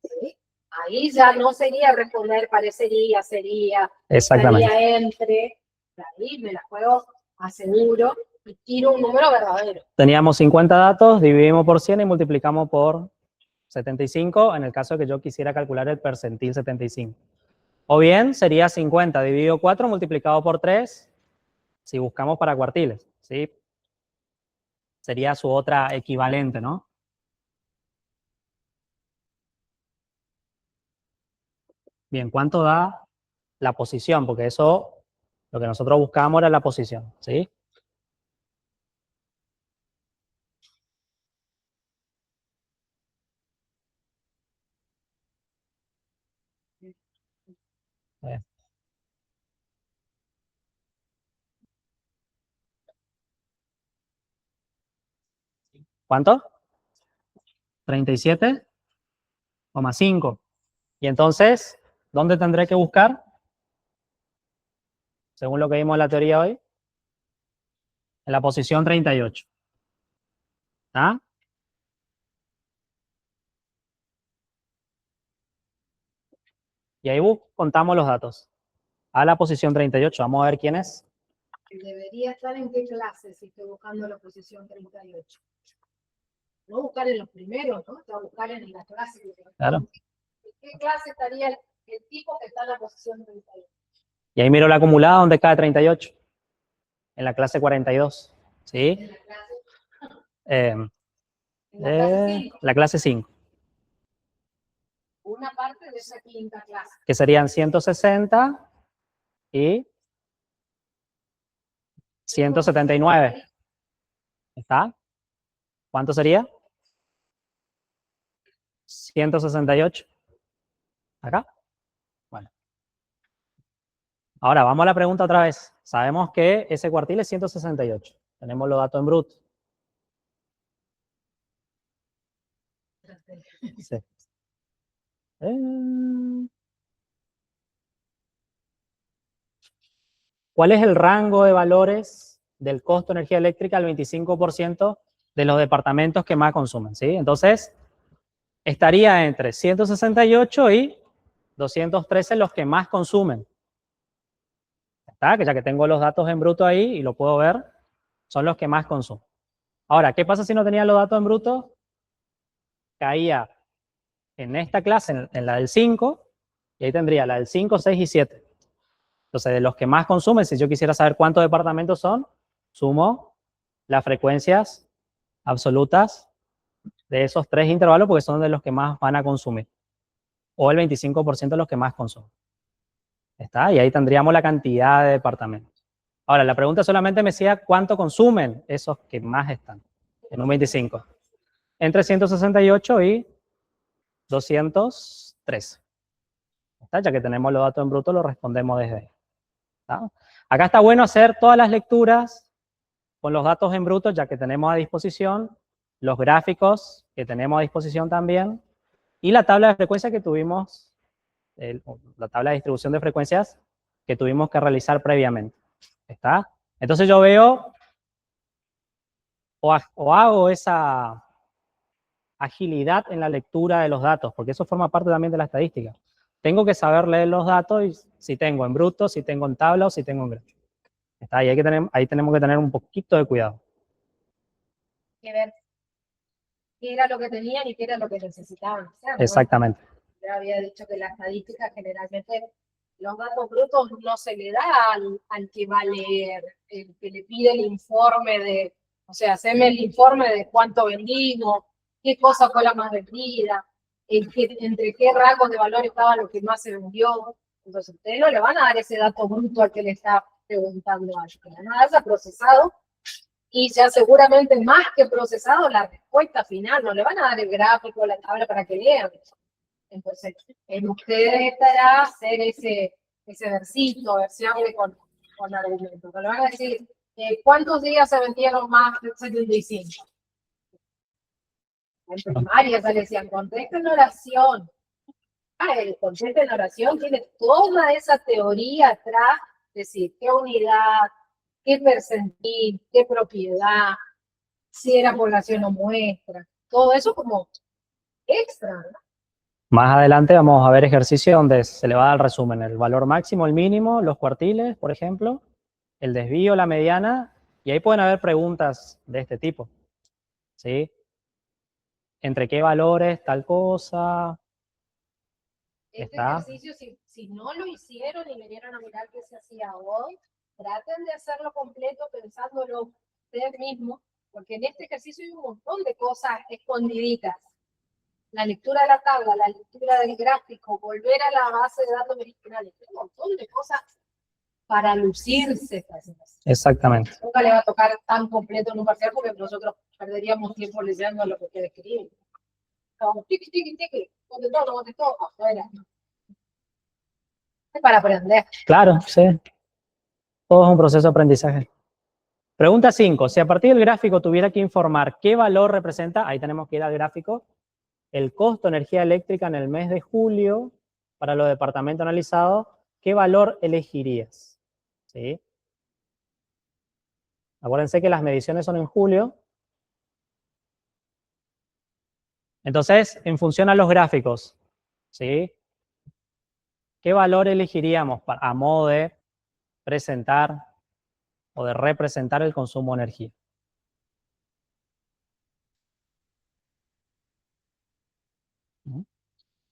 ¿Sí? Ahí ya no sería responder parecería, sería, estaría entre, ahí me la juego aseguro y tiro un número verdadero. Teníamos 50 datos, dividimos por 100 y multiplicamos por 75 en el caso de que yo quisiera calcular el percentil 75. O bien sería 50 dividido 4 multiplicado por 3 si buscamos para cuartiles, ¿sí? Sería su otra equivalente, ¿no? Bien, ¿cuánto da la posición? Porque eso, lo que nosotros buscábamos era la posición, ¿sí? ¿Cuánto? 37,5. Y entonces, ¿dónde tendré que buscar? Según lo que vimos en la teoría hoy, en la posición 38. ¿Ah? Y ahí contamos los datos. A la posición 38, vamos a ver quién es. Debería estar en qué clase si estoy buscando la posición 38. No buscar en los primeros, ¿no? Está buscar en la clase. Claro. ¿En qué clase estaría el tipo que está en la posición 38? Y ahí miro la acumulada donde cae 38. En la clase 42. ¿Sí? En la clase, La clase 5. una parte de esa quinta clase. Que serían 160 y 179. ¿Está? ¿Cuánto sería? 168. ¿Acá? Bueno. Ahora, vamos a la pregunta otra vez. Sabemos que ese cuartil es 168. Tenemos los datos en bruto. Sí. ¿Cuál es el rango de valores del costo de energía eléctrica al 25% de los departamentos que más consumen? ¿Sí? Entonces, estaría entre 168 y 213 los que más consumen. ¿Está? Que ya que tengo los datos en bruto ahí y lo puedo ver, son los que más consumen. Ahora, ¿qué pasa si no tenía los datos en bruto? Caía en esta clase, en la del 5, y ahí tendría la del 5, 6 y 7. Entonces, de los que más consumen, si yo quisiera saber cuántos departamentos son, sumo las frecuencias absolutas de esos 3 intervalos porque son de los que más van a consumir. O el 25% de los que más consumen. ¿Está? Y ahí tendríamos la cantidad de departamentos. Ahora, la pregunta solamente me decía cuánto consumen esos que más están en un 25. Entre 168 y 203. ¿Está? Ya que tenemos los datos en bruto, lo respondemos desde ahí. ¿Está? Acá está bueno hacer todas las lecturas con los datos en bruto, ya que tenemos a disposición, los gráficos que tenemos a disposición también, y la tabla de frecuencia que tuvimos, la tabla de distribución de frecuencias que tuvimos que realizar previamente. ¿Está? Entonces yo veo, o hago esa agilidad en la lectura de los datos, porque eso forma parte también de la estadística. Tengo que saber leer los datos, y si tengo en bruto, si tengo en tabla o si tengo en gráfico. ¿Está? Y ahí tenemos que tener un poquito de cuidado. Que ver qué era lo que tenían y qué era lo que necesitaban. Exactamente. Ya había dicho que la estadística generalmente los datos brutos no se le da al que va a leer, el que le pide el informe de, o sea, haceme el informe de cuánto vendimos, qué cosa fue la más vendida, entre qué rangos de valor estaba lo que más se vendió. Entonces, ustedes no le van a dar ese dato bruto al que le está preguntando algo, le van a dar ese procesado y ya seguramente más que procesado la respuesta final, no le van a dar el gráfico, la tabla para que lean. Entonces, en ustedes estará hacer ese versito, verseable con argumentos. Le van a decir, ¿cuántos días se vendieron más de 75? En primaria se le decían, contesta en oración. El contesta en oración tiene toda esa teoría atrás, es decir, qué unidad, qué percentil, qué propiedad, si era población o muestra, todo eso como extra, ¿no? Más adelante vamos a ver ejercicios donde se le va a dar el resumen, el valor máximo, el mínimo, los cuartiles, por ejemplo, el desvío, la mediana, y ahí pueden haber preguntas de este tipo, ¿sí? ¿Entre qué valores tal cosa? Este ¿Está? ejercicio, si no lo hicieron y vinieron a mirar qué se hacía hoy, traten de hacerlo completo pensándolo ustedes mismos, porque en este ejercicio hay un montón de cosas escondiditas. La lectura de la tabla, la lectura del gráfico, volver a la base de datos originales, un montón de cosas para lucirse. Exactamente. Nunca le va a tocar tan completo en un parcial porque nosotros perderíamos tiempo leyendo lo que ustedes escriben. Como tiqui, tiqui, tiqui, contestó, afuera. Es para aprender. Claro, sí. Todo es un proceso de aprendizaje. Pregunta 5. Si a partir del gráfico tuviera que informar qué valor representa, ahí tenemos que ir al gráfico, el costo de energía eléctrica en el mes de julio para los departamentos analizados, ¿qué valor elegirías? ¿Sí? Acuérdense que las mediciones son en julio. Entonces, en función a los gráficos, ¿sí? ¿Qué valor elegiríamos a modo de presentar o de representar el consumo de energía?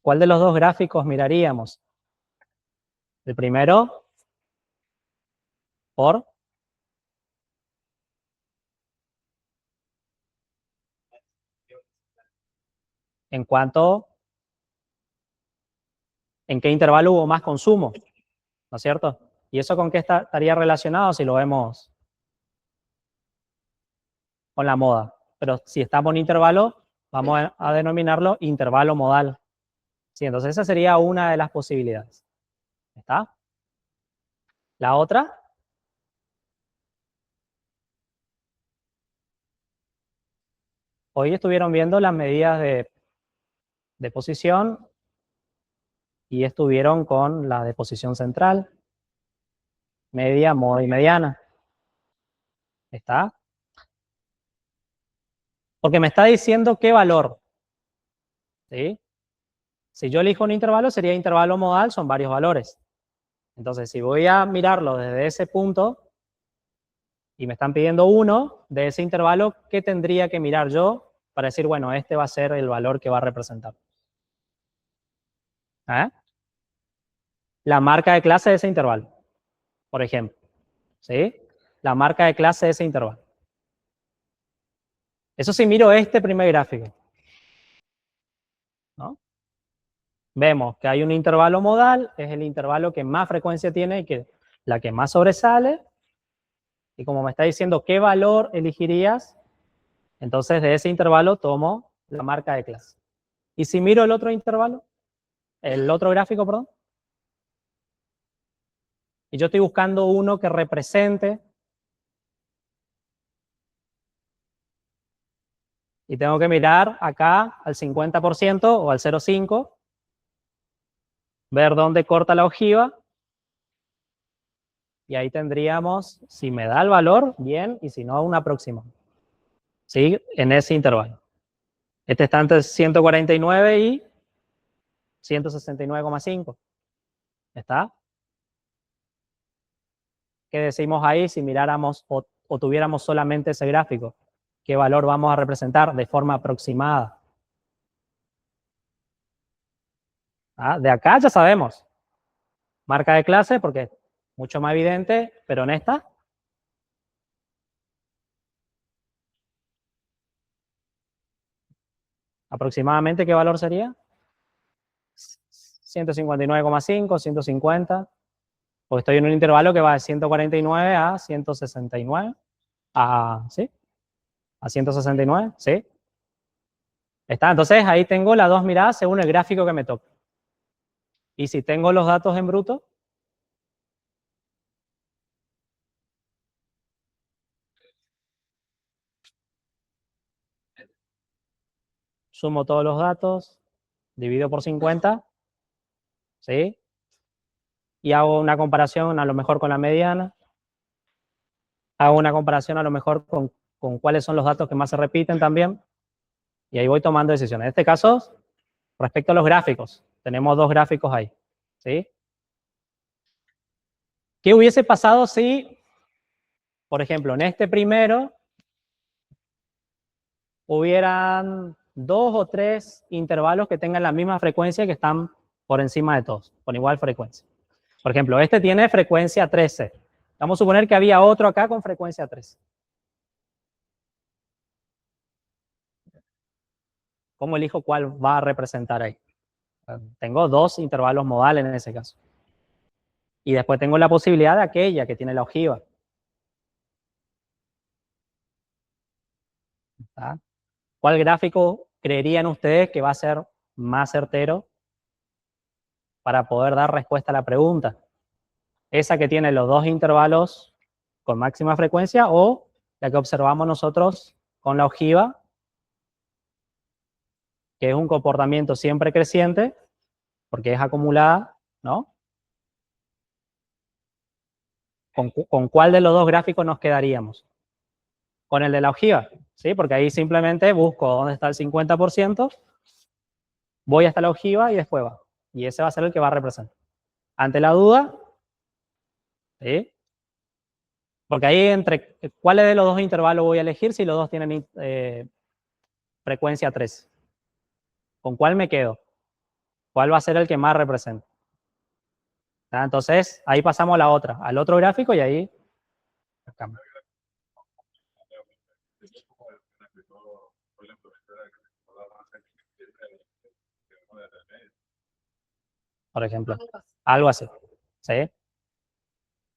¿Cuál de los dos gráficos miraríamos? El primero, por en cuanto en qué intervalo hubo más consumo, ¿no es cierto? ¿Y eso con qué estaría relacionado si lo vemos con la moda? Pero si estamos en intervalo, vamos a denominarlo intervalo modal. Sí, entonces esa sería una de las posibilidades. ¿Está? La otra. Hoy estuvieron viendo las medidas de posición y estuvieron con la de posición central, media, moda y mediana. ¿Está? Porque me está diciendo qué valor. ¿Sí? Si yo elijo un intervalo, sería intervalo modal, son varios valores. Entonces, si voy a mirarlo desde ese punto y me están pidiendo uno de ese intervalo, ¿qué tendría que mirar yo para decir, bueno, este va a ser el valor que va a representar? ¿Eh? La marca de clase de ese intervalo, por ejemplo. ¿Sí? La marca de clase de ese intervalo. Eso si miro este primer gráfico, ¿no? Vemos que hay un intervalo modal, es el intervalo que más frecuencia tiene y que la que más sobresale. Y como me está diciendo qué valor elegirías, entonces de ese intervalo tomo la marca de clase. Y si miro el otro intervalo, el otro gráfico, perdón, y yo estoy buscando uno que represente, y tengo que mirar acá al 50% o al 0,5, ver dónde corta la ojiva, y ahí tendríamos, si me da el valor, bien, y si no, una próxima. ¿Sí? En ese intervalo. Este está entre 149 y 169,5. ¿Está? ¿Qué decimos ahí si miráramos o tuviéramos solamente ese gráfico? ¿Qué valor vamos a representar de forma aproximada? ¿Ah? De acá ya sabemos. Marca de clase porque es mucho más evidente, pero en esta. ¿Aproximadamente qué valor sería? 159,5, 150. Porque estoy en un intervalo que va de 149 a 169. ¿Sí? A 169, ¿sí? Está, entonces ahí tengo las dos miradas según el gráfico que me toca. Y si tengo los datos en bruto, sumo todos los datos, divido por 50, ¿sí? Y hago una comparación a lo mejor con la mediana, hago una comparación a lo mejor con cuáles son los datos que más se repiten también, y ahí voy tomando decisiones. En este caso, respecto a los gráficos, tenemos dos gráficos ahí, ¿sí? ¿Qué hubiese pasado si, por ejemplo, en este primero hubieran 2 o 3 intervalos que tengan la misma frecuencia que están por encima de todos, con igual frecuencia? Por ejemplo, este tiene frecuencia 13. Vamos a suponer que había otro acá con frecuencia 13. ¿Cómo elijo cuál va a representar ahí? Tengo dos intervalos modales en ese caso. Y después tengo la posibilidad de aquella que tiene la ojiva. ¿Está? ¿Cuál gráfico creerían ustedes que va a ser más certero para poder dar respuesta a la pregunta? ¿Esa que tiene los dos intervalos con máxima frecuencia o la que observamos nosotros con la ojiva, que es un comportamiento siempre creciente porque es acumulada, ¿no? ¿Con cuál de los dos gráficos nos quedaríamos? Con el de la ojiva, ¿sí? Porque ahí simplemente busco dónde está el 50%, voy hasta la ojiva y después va. Y ese va a ser el que va a representar. Ante la duda, ¿sí? Porque ahí entre cuáles de los dos intervalos voy a elegir si los dos tienen frecuencia 3. ¿Con cuál me quedo? ¿Cuál va a ser el que más representa? Entonces, ahí pasamos a la otra, al otro gráfico y ahí cambia. por ejemplo. Algo así. Algo así. ¿Sí?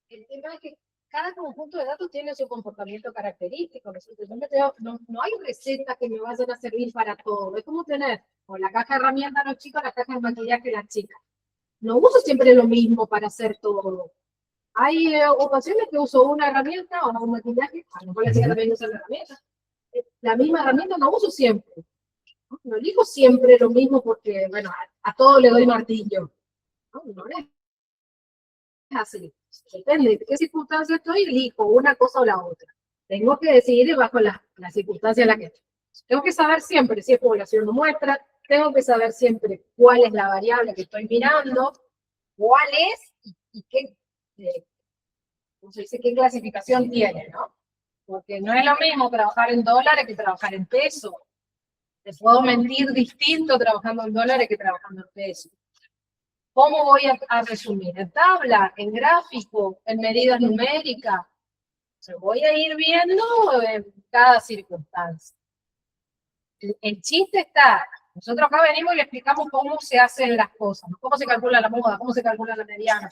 El tema es que cada conjunto de datos tiene su comportamiento característico. No hay recetas que me vayan a servir para todo. Es como tener o la caja de herramientas los chicos, la caja de maquillaje las chicas. No uso siempre lo mismo para hacer todo. Hay ocasiones que uso una herramienta o un maquillaje, a lo mejor la chica también usa la herramienta. La misma herramienta no uso siempre. No elijo siempre lo mismo porque, bueno, a todo le doy martillo. No es así. Depende de qué circunstancias estoy, elijo una cosa o la otra. Tengo que decidir bajo las circunstancias en las que estoy. Tengo que saber siempre si es población o muestra, tengo que saber siempre cuál es la variable que estoy mirando, cuál es y qué, ¿cómo se dice? Qué clasificación tiene, ¿no? Porque no es lo mismo trabajar en dólares que trabajar en pesos. Te puedo mentir distinto trabajando en dólares que trabajando en pesos. ¿Cómo voy a resumir? ¿En tabla? ¿En gráfico? ¿En medidas numéricas? Se voy a ir viendo en cada circunstancia. El chiste está, nosotros acá venimos y le explicamos cómo se hacen las cosas, ¿no? Cómo se calcula la moda, cómo se calcula la mediana,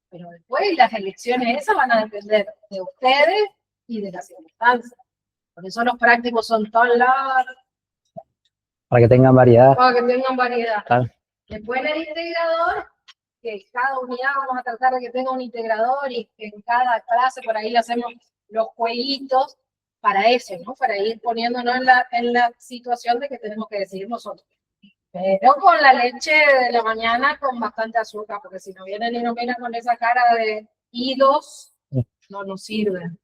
pero después las elecciones esas van a depender de ustedes y de las circunstancias. Por eso los prácticos son tan largos. Para que tengan variedad. Para que tengan variedad. Claro. Después el integrador, que cada unidad vamos a tratar de que tenga un integrador y que en cada clase por ahí le hacemos los jueguitos para eso, ¿no? Para ir poniéndonos en la situación de que tenemos que decidir nosotros. Pero con la leche de la mañana con bastante azúcar, porque si no vienen y nos miran con esa cara de idos, no nos sirven.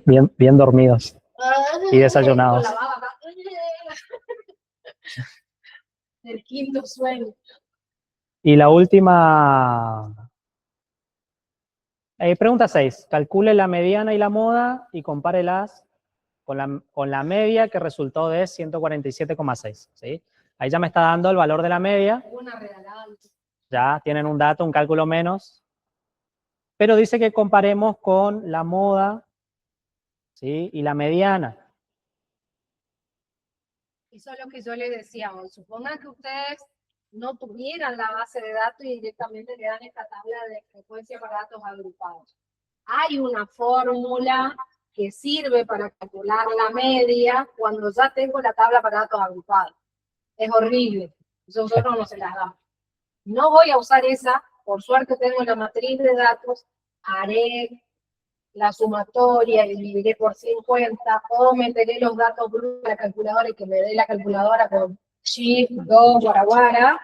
Bien dormidos y desayunados. Con la baba acá. El quinto sueño. Y la última. Pregunta 6. Calcule la mediana y la moda y compárelas con la media que resultó de 147,6. ¿Sí? Ahí ya me está dando el valor de la media. Una regalada. Ya tienen un dato, un cálculo menos. Pero dice que comparemos con la moda, ¿sí? Y la mediana. Eso es lo que yo les decía hoy. Supongan que ustedes no tuvieran la base de datos y directamente le dan esta tabla de frecuencia para datos agrupados. Hay una fórmula que sirve para calcular la media cuando ya tengo la tabla para datos agrupados. Es horrible. Nosotros no se las damos. No voy a usar esa. Por suerte tengo la matriz de datos. Haré la sumatoria y dividiré por 50, o meteré los datos brutos a la calculadora y que me dé la calculadora con Shift, 2, guaraguara.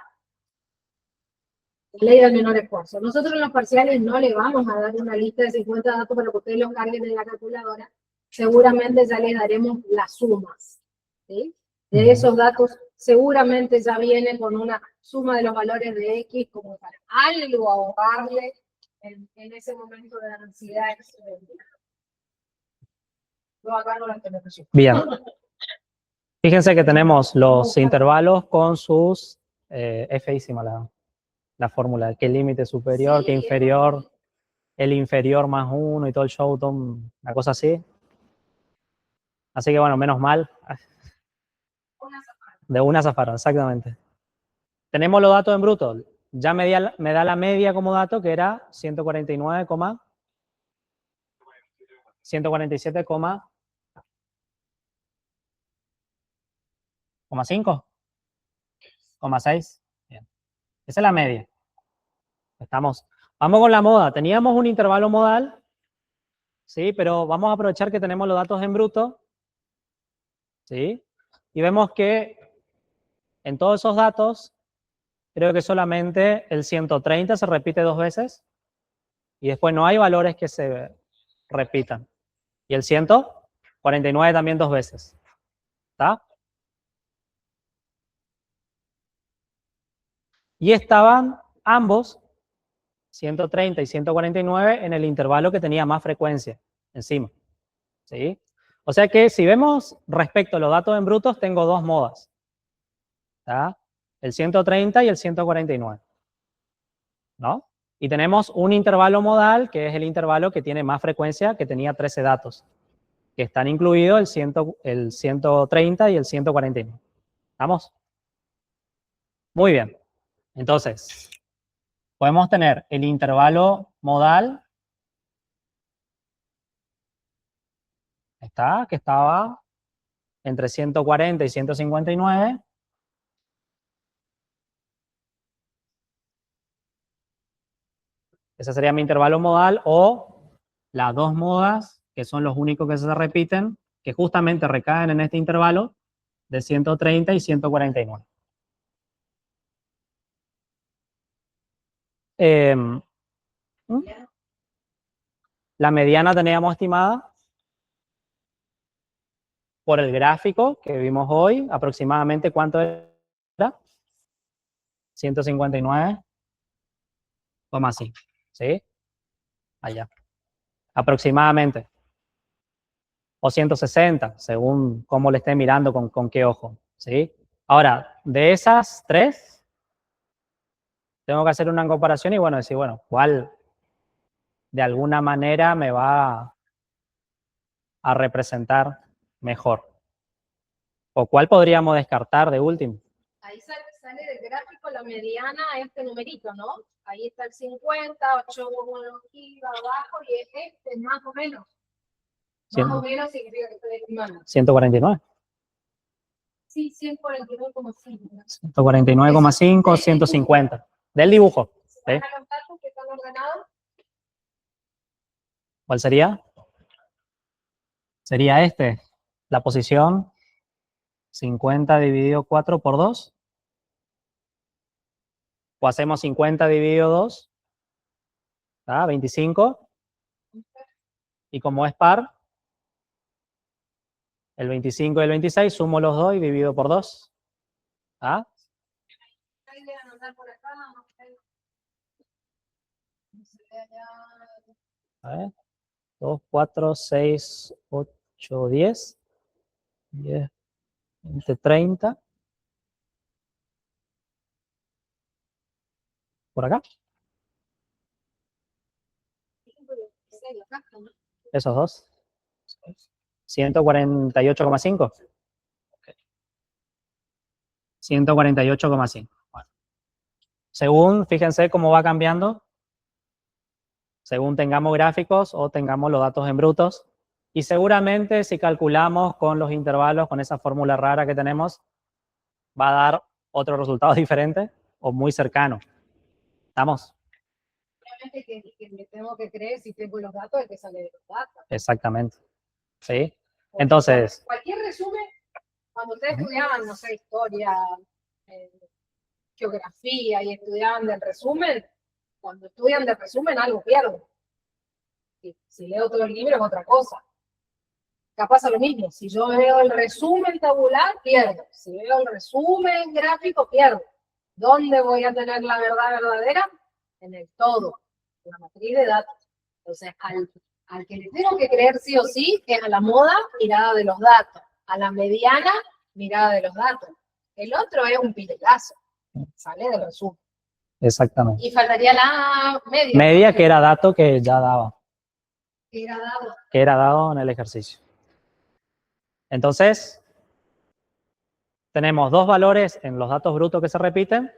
Ley del menor esfuerzo. Nosotros en los parciales no le vamos a dar una lista de 50 datos para que ustedes los carguen en la calculadora. Seguramente ya les daremos las sumas, ¿sí? De esos datos seguramente ya viene con una suma de los valores de X como para algo ahogarle en ese momento de ansiedad. No, acá no la tenemos. Bien. Fíjense que tenemos los intervalos con sus es feísima la fórmula, qué límite superior, Sí, qué inferior, el inferior más 1 y todo el show, una cosa así. Así que bueno, menos mal. De una zafaron, exactamente. Tenemos los datos en bruto. Ya me da la media como dato, que era 147,5. Bien. Esa es la media. Vamos con la moda. Teníamos un intervalo modal, ¿sí? Pero vamos a aprovechar que tenemos los datos en bruto, ¿sí? Y vemos que en todos esos datos, creo que solamente el 130 se repite 2 veces y después no hay valores que se repitan. Y el 149 también 2 veces. ¿Está? Y estaban ambos, 130 y 149, en el intervalo que tenía más frecuencia encima. ¿Sí? O sea que si vemos respecto a los datos en brutos, tengo dos modas. ¿Está? El 130 y el 149. ¿No? Y tenemos un intervalo modal, que es el intervalo que tiene más frecuencia, que tenía 13 datos, que están incluidos el 130 y el 149. ¿Estamos? Muy bien. Entonces, podemos tener el intervalo modal, que estaba entre 140 y 159. Ese sería mi intervalo modal, o las dos modas, que son los únicos que se repiten, que justamente recaen en este intervalo de 130 y 149. La mediana teníamos estimada por el gráfico que vimos hoy, aproximadamente ¿cuánto era? 159,5, ¿sí? Allá. Aproximadamente. O 160, según cómo le esté mirando, con qué ojo, ¿sí? Ahora, de esas tres, tengo que hacer una comparación y, bueno, decir, bueno, ¿cuál de alguna manera me va a representar mejor? ¿O cuál podríamos descartar de último? Ahí sale del gráfico la mediana, este numerito, ¿no? Ahí está el 50, 8 aquí abajo, y este más o menos. Más o menos significa que estoy estimando. 149. Sí, 149,5. 149,5, 150. Del dibujo. ¿Sí? ¿Los datos que están ordenados? ¿Cuál sería? Sería este. La posición 50 dividido 4 por 2. O hacemos 50 dividido 2. ¿Está? 25. Y como es par, el 25 y el 26, sumo los dos y divido por 2. ¿Ah? A ver. 2, 4, 6, 8, 10. 10, 20, 30. Por acá. Esos dos. 148,5. 148,5. Bueno. Según, fíjense cómo va cambiando, según tengamos gráficos o tengamos los datos en brutos. Y seguramente si calculamos con los intervalos, con esa fórmula rara que tenemos, va a dar otro resultado diferente o muy cercano. ¿Estamos? Obviamente que me tengo que creer si tengo los datos, que sale de los datos. Exactamente. ¿Sí? Entonces, cualquier resumen, cuando ustedes estudiaban, no sé, historia, geografía y estudiaban del resumen, cuando estudian del resumen algo pierdo. Si leo todo el libro es otra cosa. Acá pasa lo mismo. Si yo veo el resumen tabular, pierdo. Si veo el resumen gráfico, pierdo. ¿Dónde voy a tener la verdad verdadera? En el todo, en la matriz de datos. Entonces, al que le tengo que creer sí o sí es a la moda, mirada de los datos. A la mediana, mirada de los datos. El otro es un pilegazo. Sale del resumen. exactamente. Y faltaría la media. Media, que era dato que ya daba. Que era dado. Que era dado en el ejercicio. Entonces, tenemos dos valores en los datos brutos que se repiten,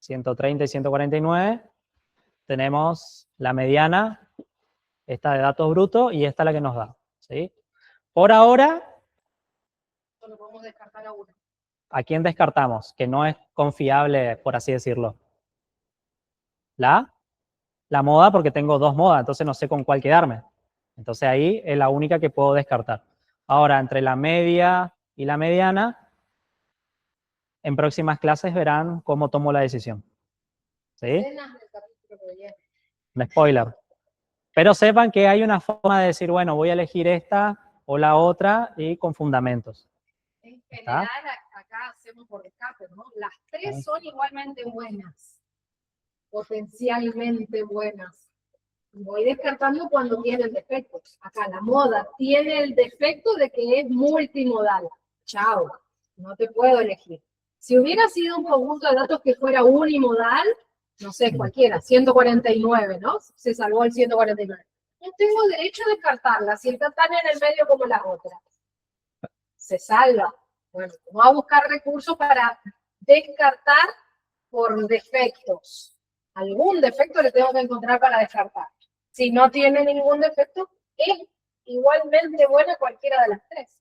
130 y 149. Tenemos la mediana, esta de datos brutos, y esta la que nos da. ¿Sí? Por ahora, Solo podemos descartar a uno. ¿a quién descartamos? Que no es confiable, por así decirlo. La moda, porque tengo dos modas, entonces no sé con cuál quedarme. Entonces ahí es la única que puedo descartar. Ahora, entre la media y la mediana, en próximas clases verán cómo tomo la decisión. ¿Sí? Un spoiler. Pero sepan que hay una forma de decir, bueno, voy a elegir esta o la otra, y con fundamentos. En general, acá hacemos por descarte, ¿no? Las tres son igualmente buenas, potencialmente buenas. Voy descartando cuando tienen defectos. Acá la moda tiene el defecto de que es multimodal. Chao, no te puedo elegir. Si hubiera sido un conjunto de datos que fuera unimodal, no sé, cualquiera, 149, ¿no? Se salvó el 149. No tengo derecho a descartarla si está tan en el medio como la otra. Se salva. Bueno, vamos a buscar recursos para descartar por defectos. Algún defecto le tengo que encontrar para descartar. Si no tiene ningún defecto, es igualmente buena cualquiera de las tres.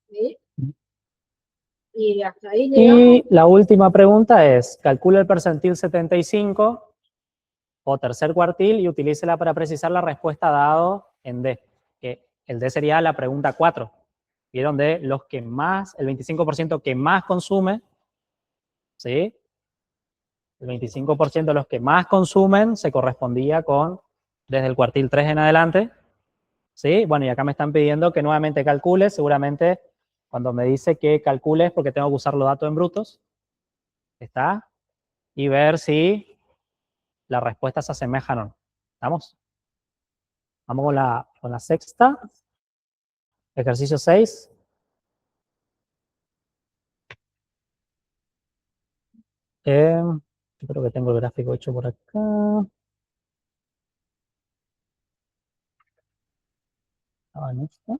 ¿Sí? Y hasta ahí llegamos. Y la última pregunta es, calcule el percentil 75 o tercer cuartil y utilícela para precisar la respuesta dado en D, que el D sería la pregunta 4. Vieron de los que más, el 25% que más consume, ¿sí? El 25% de los que más consumen se correspondía con desde el cuartil 3 en adelante, ¿sí? Bueno, y acá me están pidiendo que nuevamente calcule, seguramente cuando me dice que calcule es porque tengo que usar los datos en brutos, ¿está? Y ver si la respuesta se asemeja o no. ¿Estamos? Vamos con la sexta. Ejercicio 6. Yo creo que tengo el gráfico hecho por acá. En esto.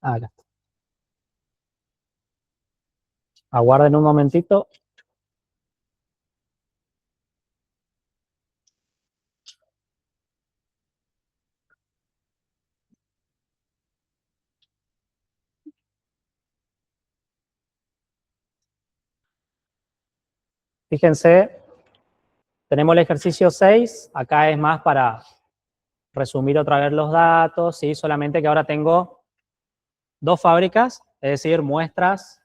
Acá. Aguarden un momentito. Fíjense, tenemos el ejercicio 6. Acá es más para resumir otra vez los datos, ¿sí? Solamente que ahora tengo 2 fábricas, es decir, muestras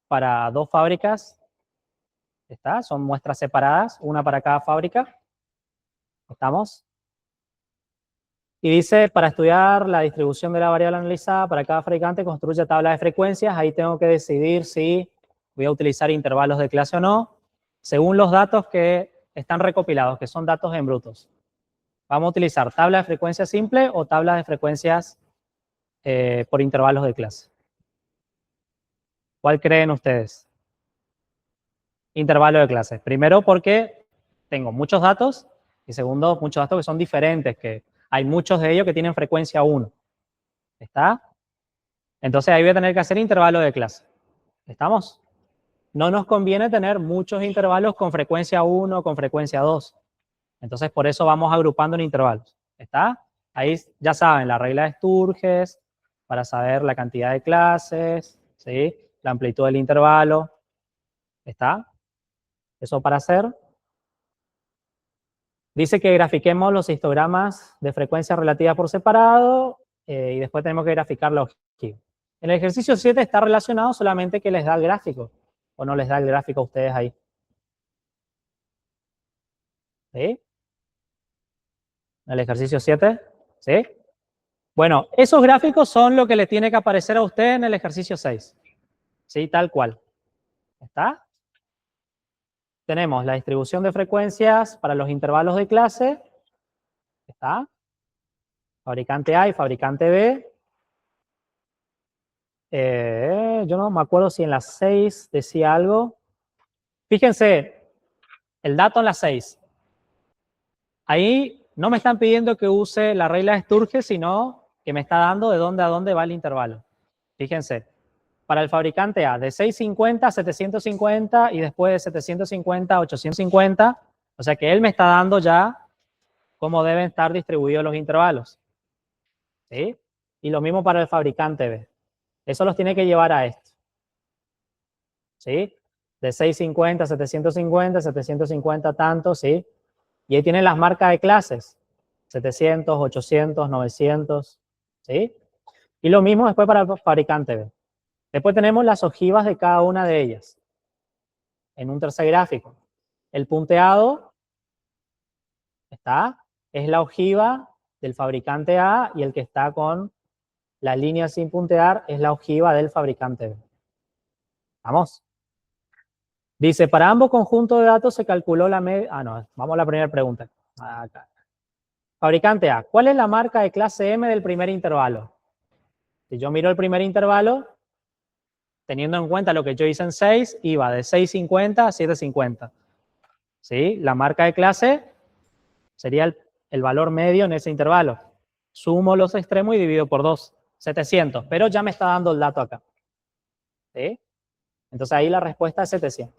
para 2 fábricas. ¿Está? Son muestras separadas, una para cada fábrica. ¿Estamos? Y dice, para estudiar la distribución de la variable analizada para cada fabricante, construye tabla de frecuencias. Ahí tengo que decidir si voy a utilizar intervalos de clase o no, según los datos que están recopilados, que son datos en brutos. Vamos a utilizar tabla de frecuencias simple o tablas de frecuencias por intervalos de clase. ¿Cuál creen ustedes? Intervalo de clase. Primero porque tengo muchos datos y segundo, muchos datos que son diferentes, que hay muchos de ellos que tienen frecuencia 1. ¿Está? Entonces ahí voy a tener que hacer intervalo de clase. ¿Estamos? No nos conviene tener muchos intervalos con frecuencia 1 o con frecuencia 2. Entonces por eso vamos agrupando en intervalos. ¿Está? Ahí ya saben, la regla de Sturges, para saber la cantidad de clases, ¿sí? La amplitud del intervalo. ¿Está? Eso para hacer. Dice que grafiquemos los histogramas de frecuencia relativa por separado y después tenemos que graficar la ojiva. En el ejercicio 7 está relacionado, solamente que les da el gráfico. ¿O no les da el gráfico a ustedes ahí? ¿Sí? En el ejercicio 7, ¿sí? Bueno, esos gráficos son lo que le tiene que aparecer a usted en el ejercicio 6. ¿Sí? Tal cual. ¿Está? Tenemos la distribución de frecuencias para los intervalos de clase. ¿Está? Fabricante A y fabricante B. Yo no me acuerdo si en la 6 decía algo. Fíjense, el dato en la 6. Ahí no me están pidiendo que use la regla de Sturges, sino que me está dando de dónde a dónde va el intervalo. Fíjense, para el fabricante A, de 650 a 750 y después de 750 a 850. O sea que él me está dando ya cómo deben estar distribuidos los intervalos. ¿Sí? Y lo mismo para el fabricante B. Eso los tiene que llevar a esto. ¿Sí? De 650 a 750, 750 tanto, ¿sí? Y ahí tienen las marcas de clases. 700, 800, 900, ¿sí? Y lo mismo después para el fabricante B. Después tenemos las ojivas de cada una de ellas. En un tercer gráfico. El punteado es la ojiva del fabricante A y el que está con la línea sin puntear es la ojiva del fabricante B. ¿Vamos? Dice, para ambos conjuntos de datos se calculó la media... no, vamos a la primera pregunta. Acá. Fabricante A, ¿cuál es la marca de clase M del primer intervalo? Si yo miro el primer intervalo, teniendo en cuenta lo que yo hice en 6, iba de 650 a 750. ¿Sí? La marca de clase sería el valor medio en ese intervalo. Sumo los extremos y divido por 2. 700, pero ya me está dando el dato acá. ¿Sí? Entonces ahí la respuesta es 700.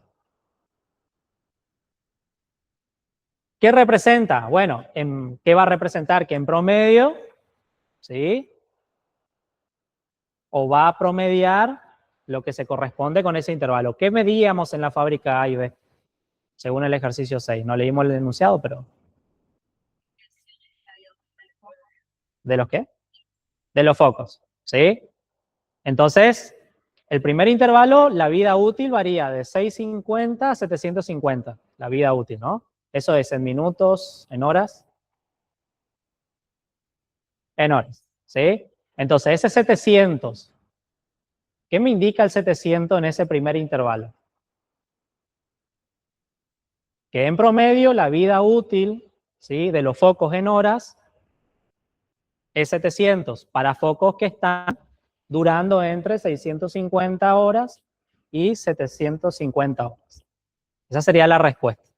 ¿Qué representa? Bueno, ¿qué va a representar? Que en promedio, ¿sí? O va a promediar lo que se corresponde con ese intervalo. ¿Qué medíamos en la fábrica A y B? Según el ejercicio 6. No leímos el enunciado, pero... ¿De los qué? De los focos, ¿sí? Entonces, el primer intervalo, la vida útil varía de 650 a 750. La vida útil, ¿no? Eso es en minutos, en horas. En horas, ¿sí? Entonces, ese 700, ¿qué me indica el 700 en ese primer intervalo? Que en promedio la vida útil, ¿sí? De los focos en horas es 700 para focos que están durando entre 650 horas y 750 horas. Esa sería la respuesta.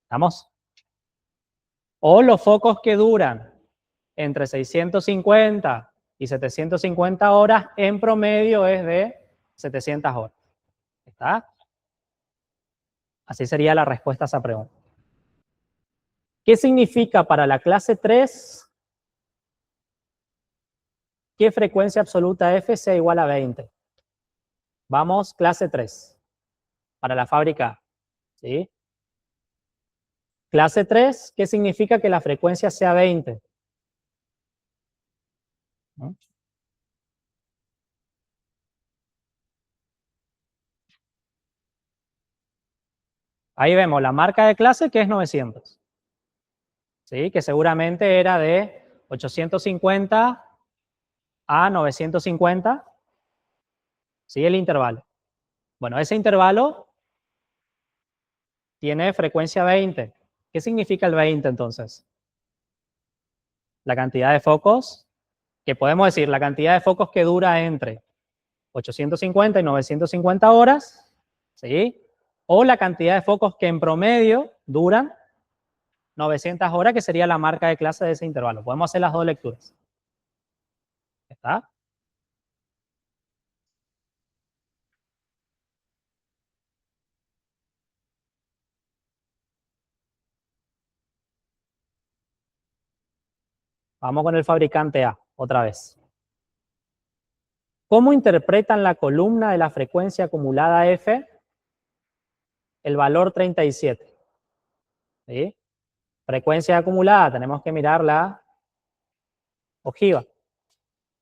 ¿Estamos? O los focos que duran entre 650 y 750 horas, en promedio es de 700 horas. ¿Está? Así sería la respuesta a esa pregunta. ¿Qué significa para la clase 3 que frecuencia absoluta F sea igual a 20? Vamos, clase 3, para la fábrica A, ¿sí? Clase 3, ¿qué significa que la frecuencia sea 20? ¿No? Ahí vemos la marca de clase que es 900. ¿Sí? Que seguramente era de 850 a 950. ¿Sí? El intervalo. Bueno, ese intervalo tiene frecuencia 20. ¿Qué significa el 20 entonces? La cantidad de focos, que podemos decir la cantidad de focos que dura entre 850 y 950 horas, ¿sí? O la cantidad de focos que en promedio duran 900 horas, que sería la marca de clase de ese intervalo. Podemos hacer las dos lecturas. ¿Está? Vamos con el fabricante A, otra vez. ¿Cómo interpretan la columna de la frecuencia acumulada F el valor 37? ¿Sí? Frecuencia acumulada, tenemos que mirar la ojiva.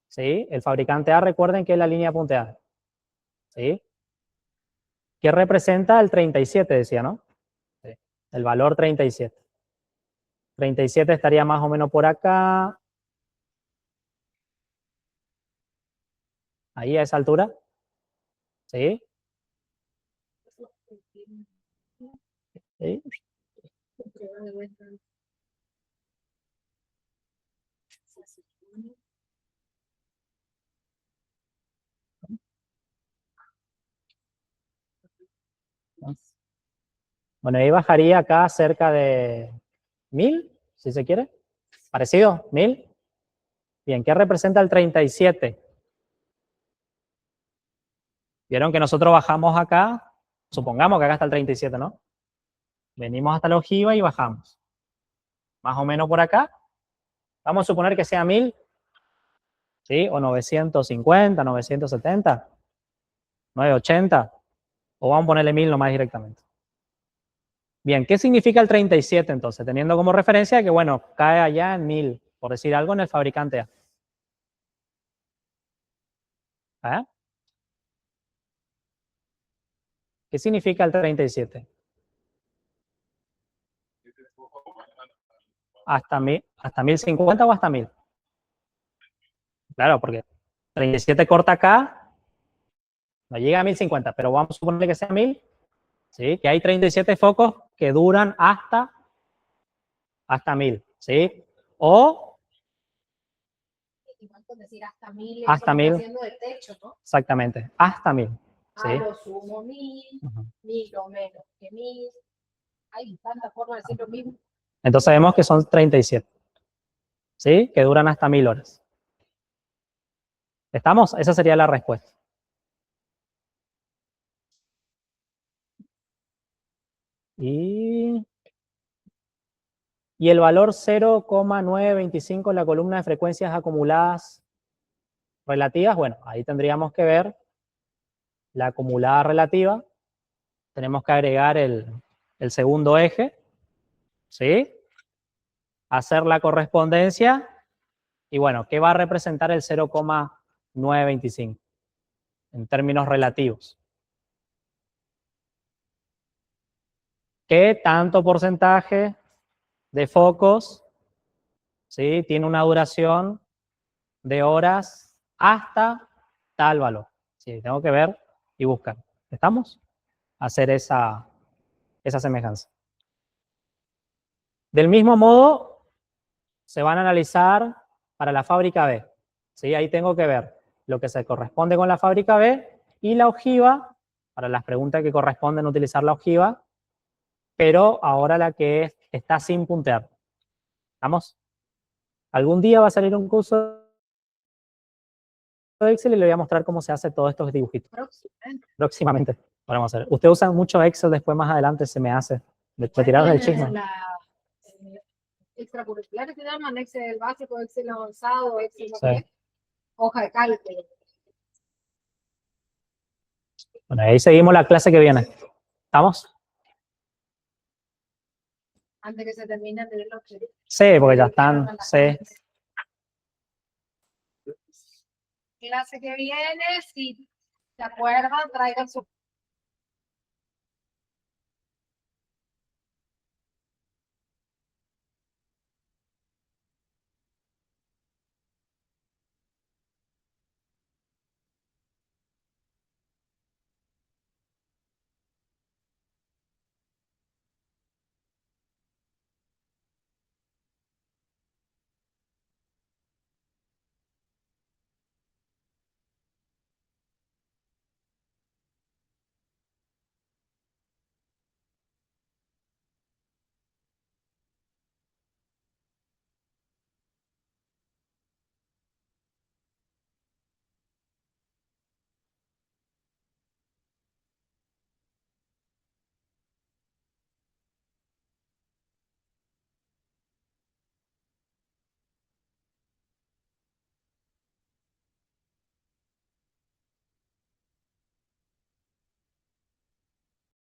¿Sí? El fabricante A, recuerden que es la línea punteada. ¿Sí? ¿Qué representa el 37, decía, no? Sí. El valor 37. 37 estaría más o menos por acá. Ahí a esa altura. ¿Sí? ¿Sí? Bueno, ahí bajaría acá cerca de 1000, si se quiere. ¿Parecido? ¿1000? Bien, ¿qué representa el 37? Vieron que nosotros bajamos acá, supongamos que acá está el 37, ¿no? Venimos hasta la ojiva y bajamos. Más o menos por acá. Vamos a suponer que sea 1000, ¿sí? O 950, 970, 980. O vamos a ponerle 1000 nomás directamente. Bien, ¿qué significa el 37 entonces? Teniendo como referencia que, bueno, cae allá en 1000, por decir algo, en el fabricante A. ¿Eh? ¿Qué significa el 37? ¿Hasta 1050 o hasta 1000? Claro, porque 37 corta acá, no llega a 1050, pero vamos a suponer que sea 1000, ¿sí? Que hay 37 focos que duran hasta 1000, ¿sí? O igual con decir hasta 1000, hasta 1000. haciendo de techo, ¿no? Exactamente, hasta 1000. ¿Sí? A lo sumo 1000, 1000 o menos que 1000. Hay tantas formas de decir lo mismo. Entonces vemos que son 37, ¿sí? Que duran hasta 1000 horas. ¿Estamos? Esa sería la respuesta. Y el valor 0,925 en la columna de frecuencias acumuladas relativas, bueno, ahí tendríamos que ver la acumulada relativa. Tenemos que agregar el segundo eje, ¿sí? Hacer la correspondencia. Y bueno, ¿qué va a representar el 0,925 en términos relativos? ¿Qué tanto porcentaje de focos, ¿sí?, tiene una duración de horas hasta tal valor? Sí, tengo que ver y buscar. ¿Estamos? Hacer esa semejanza. Del mismo modo, se van a analizar para la fábrica B. ¿Sí? Ahí tengo que ver lo que se corresponde con la fábrica B y la ojiva, para las preguntas que corresponden utilizar la ojiva, pero ahora la que está sin puntear. ¿Estamos? Algún día va a salir un curso de Excel y le voy a mostrar cómo se hace todos estos dibujitos. Próximamente. Vamos a hacer. Usted usa mucho Excel, después más adelante se me hace. Me tiraron el chisme. Extracurriculares se llaman Excel básico, Excel avanzado, Excel Sí. hoja de cálculo. Bueno, ahí seguimos la clase que viene. ¿Estamos? Antes que se termine de ver los objetivos. Sí, porque ya están. Sí. Clase que viene, si se acuerdan, traigan sus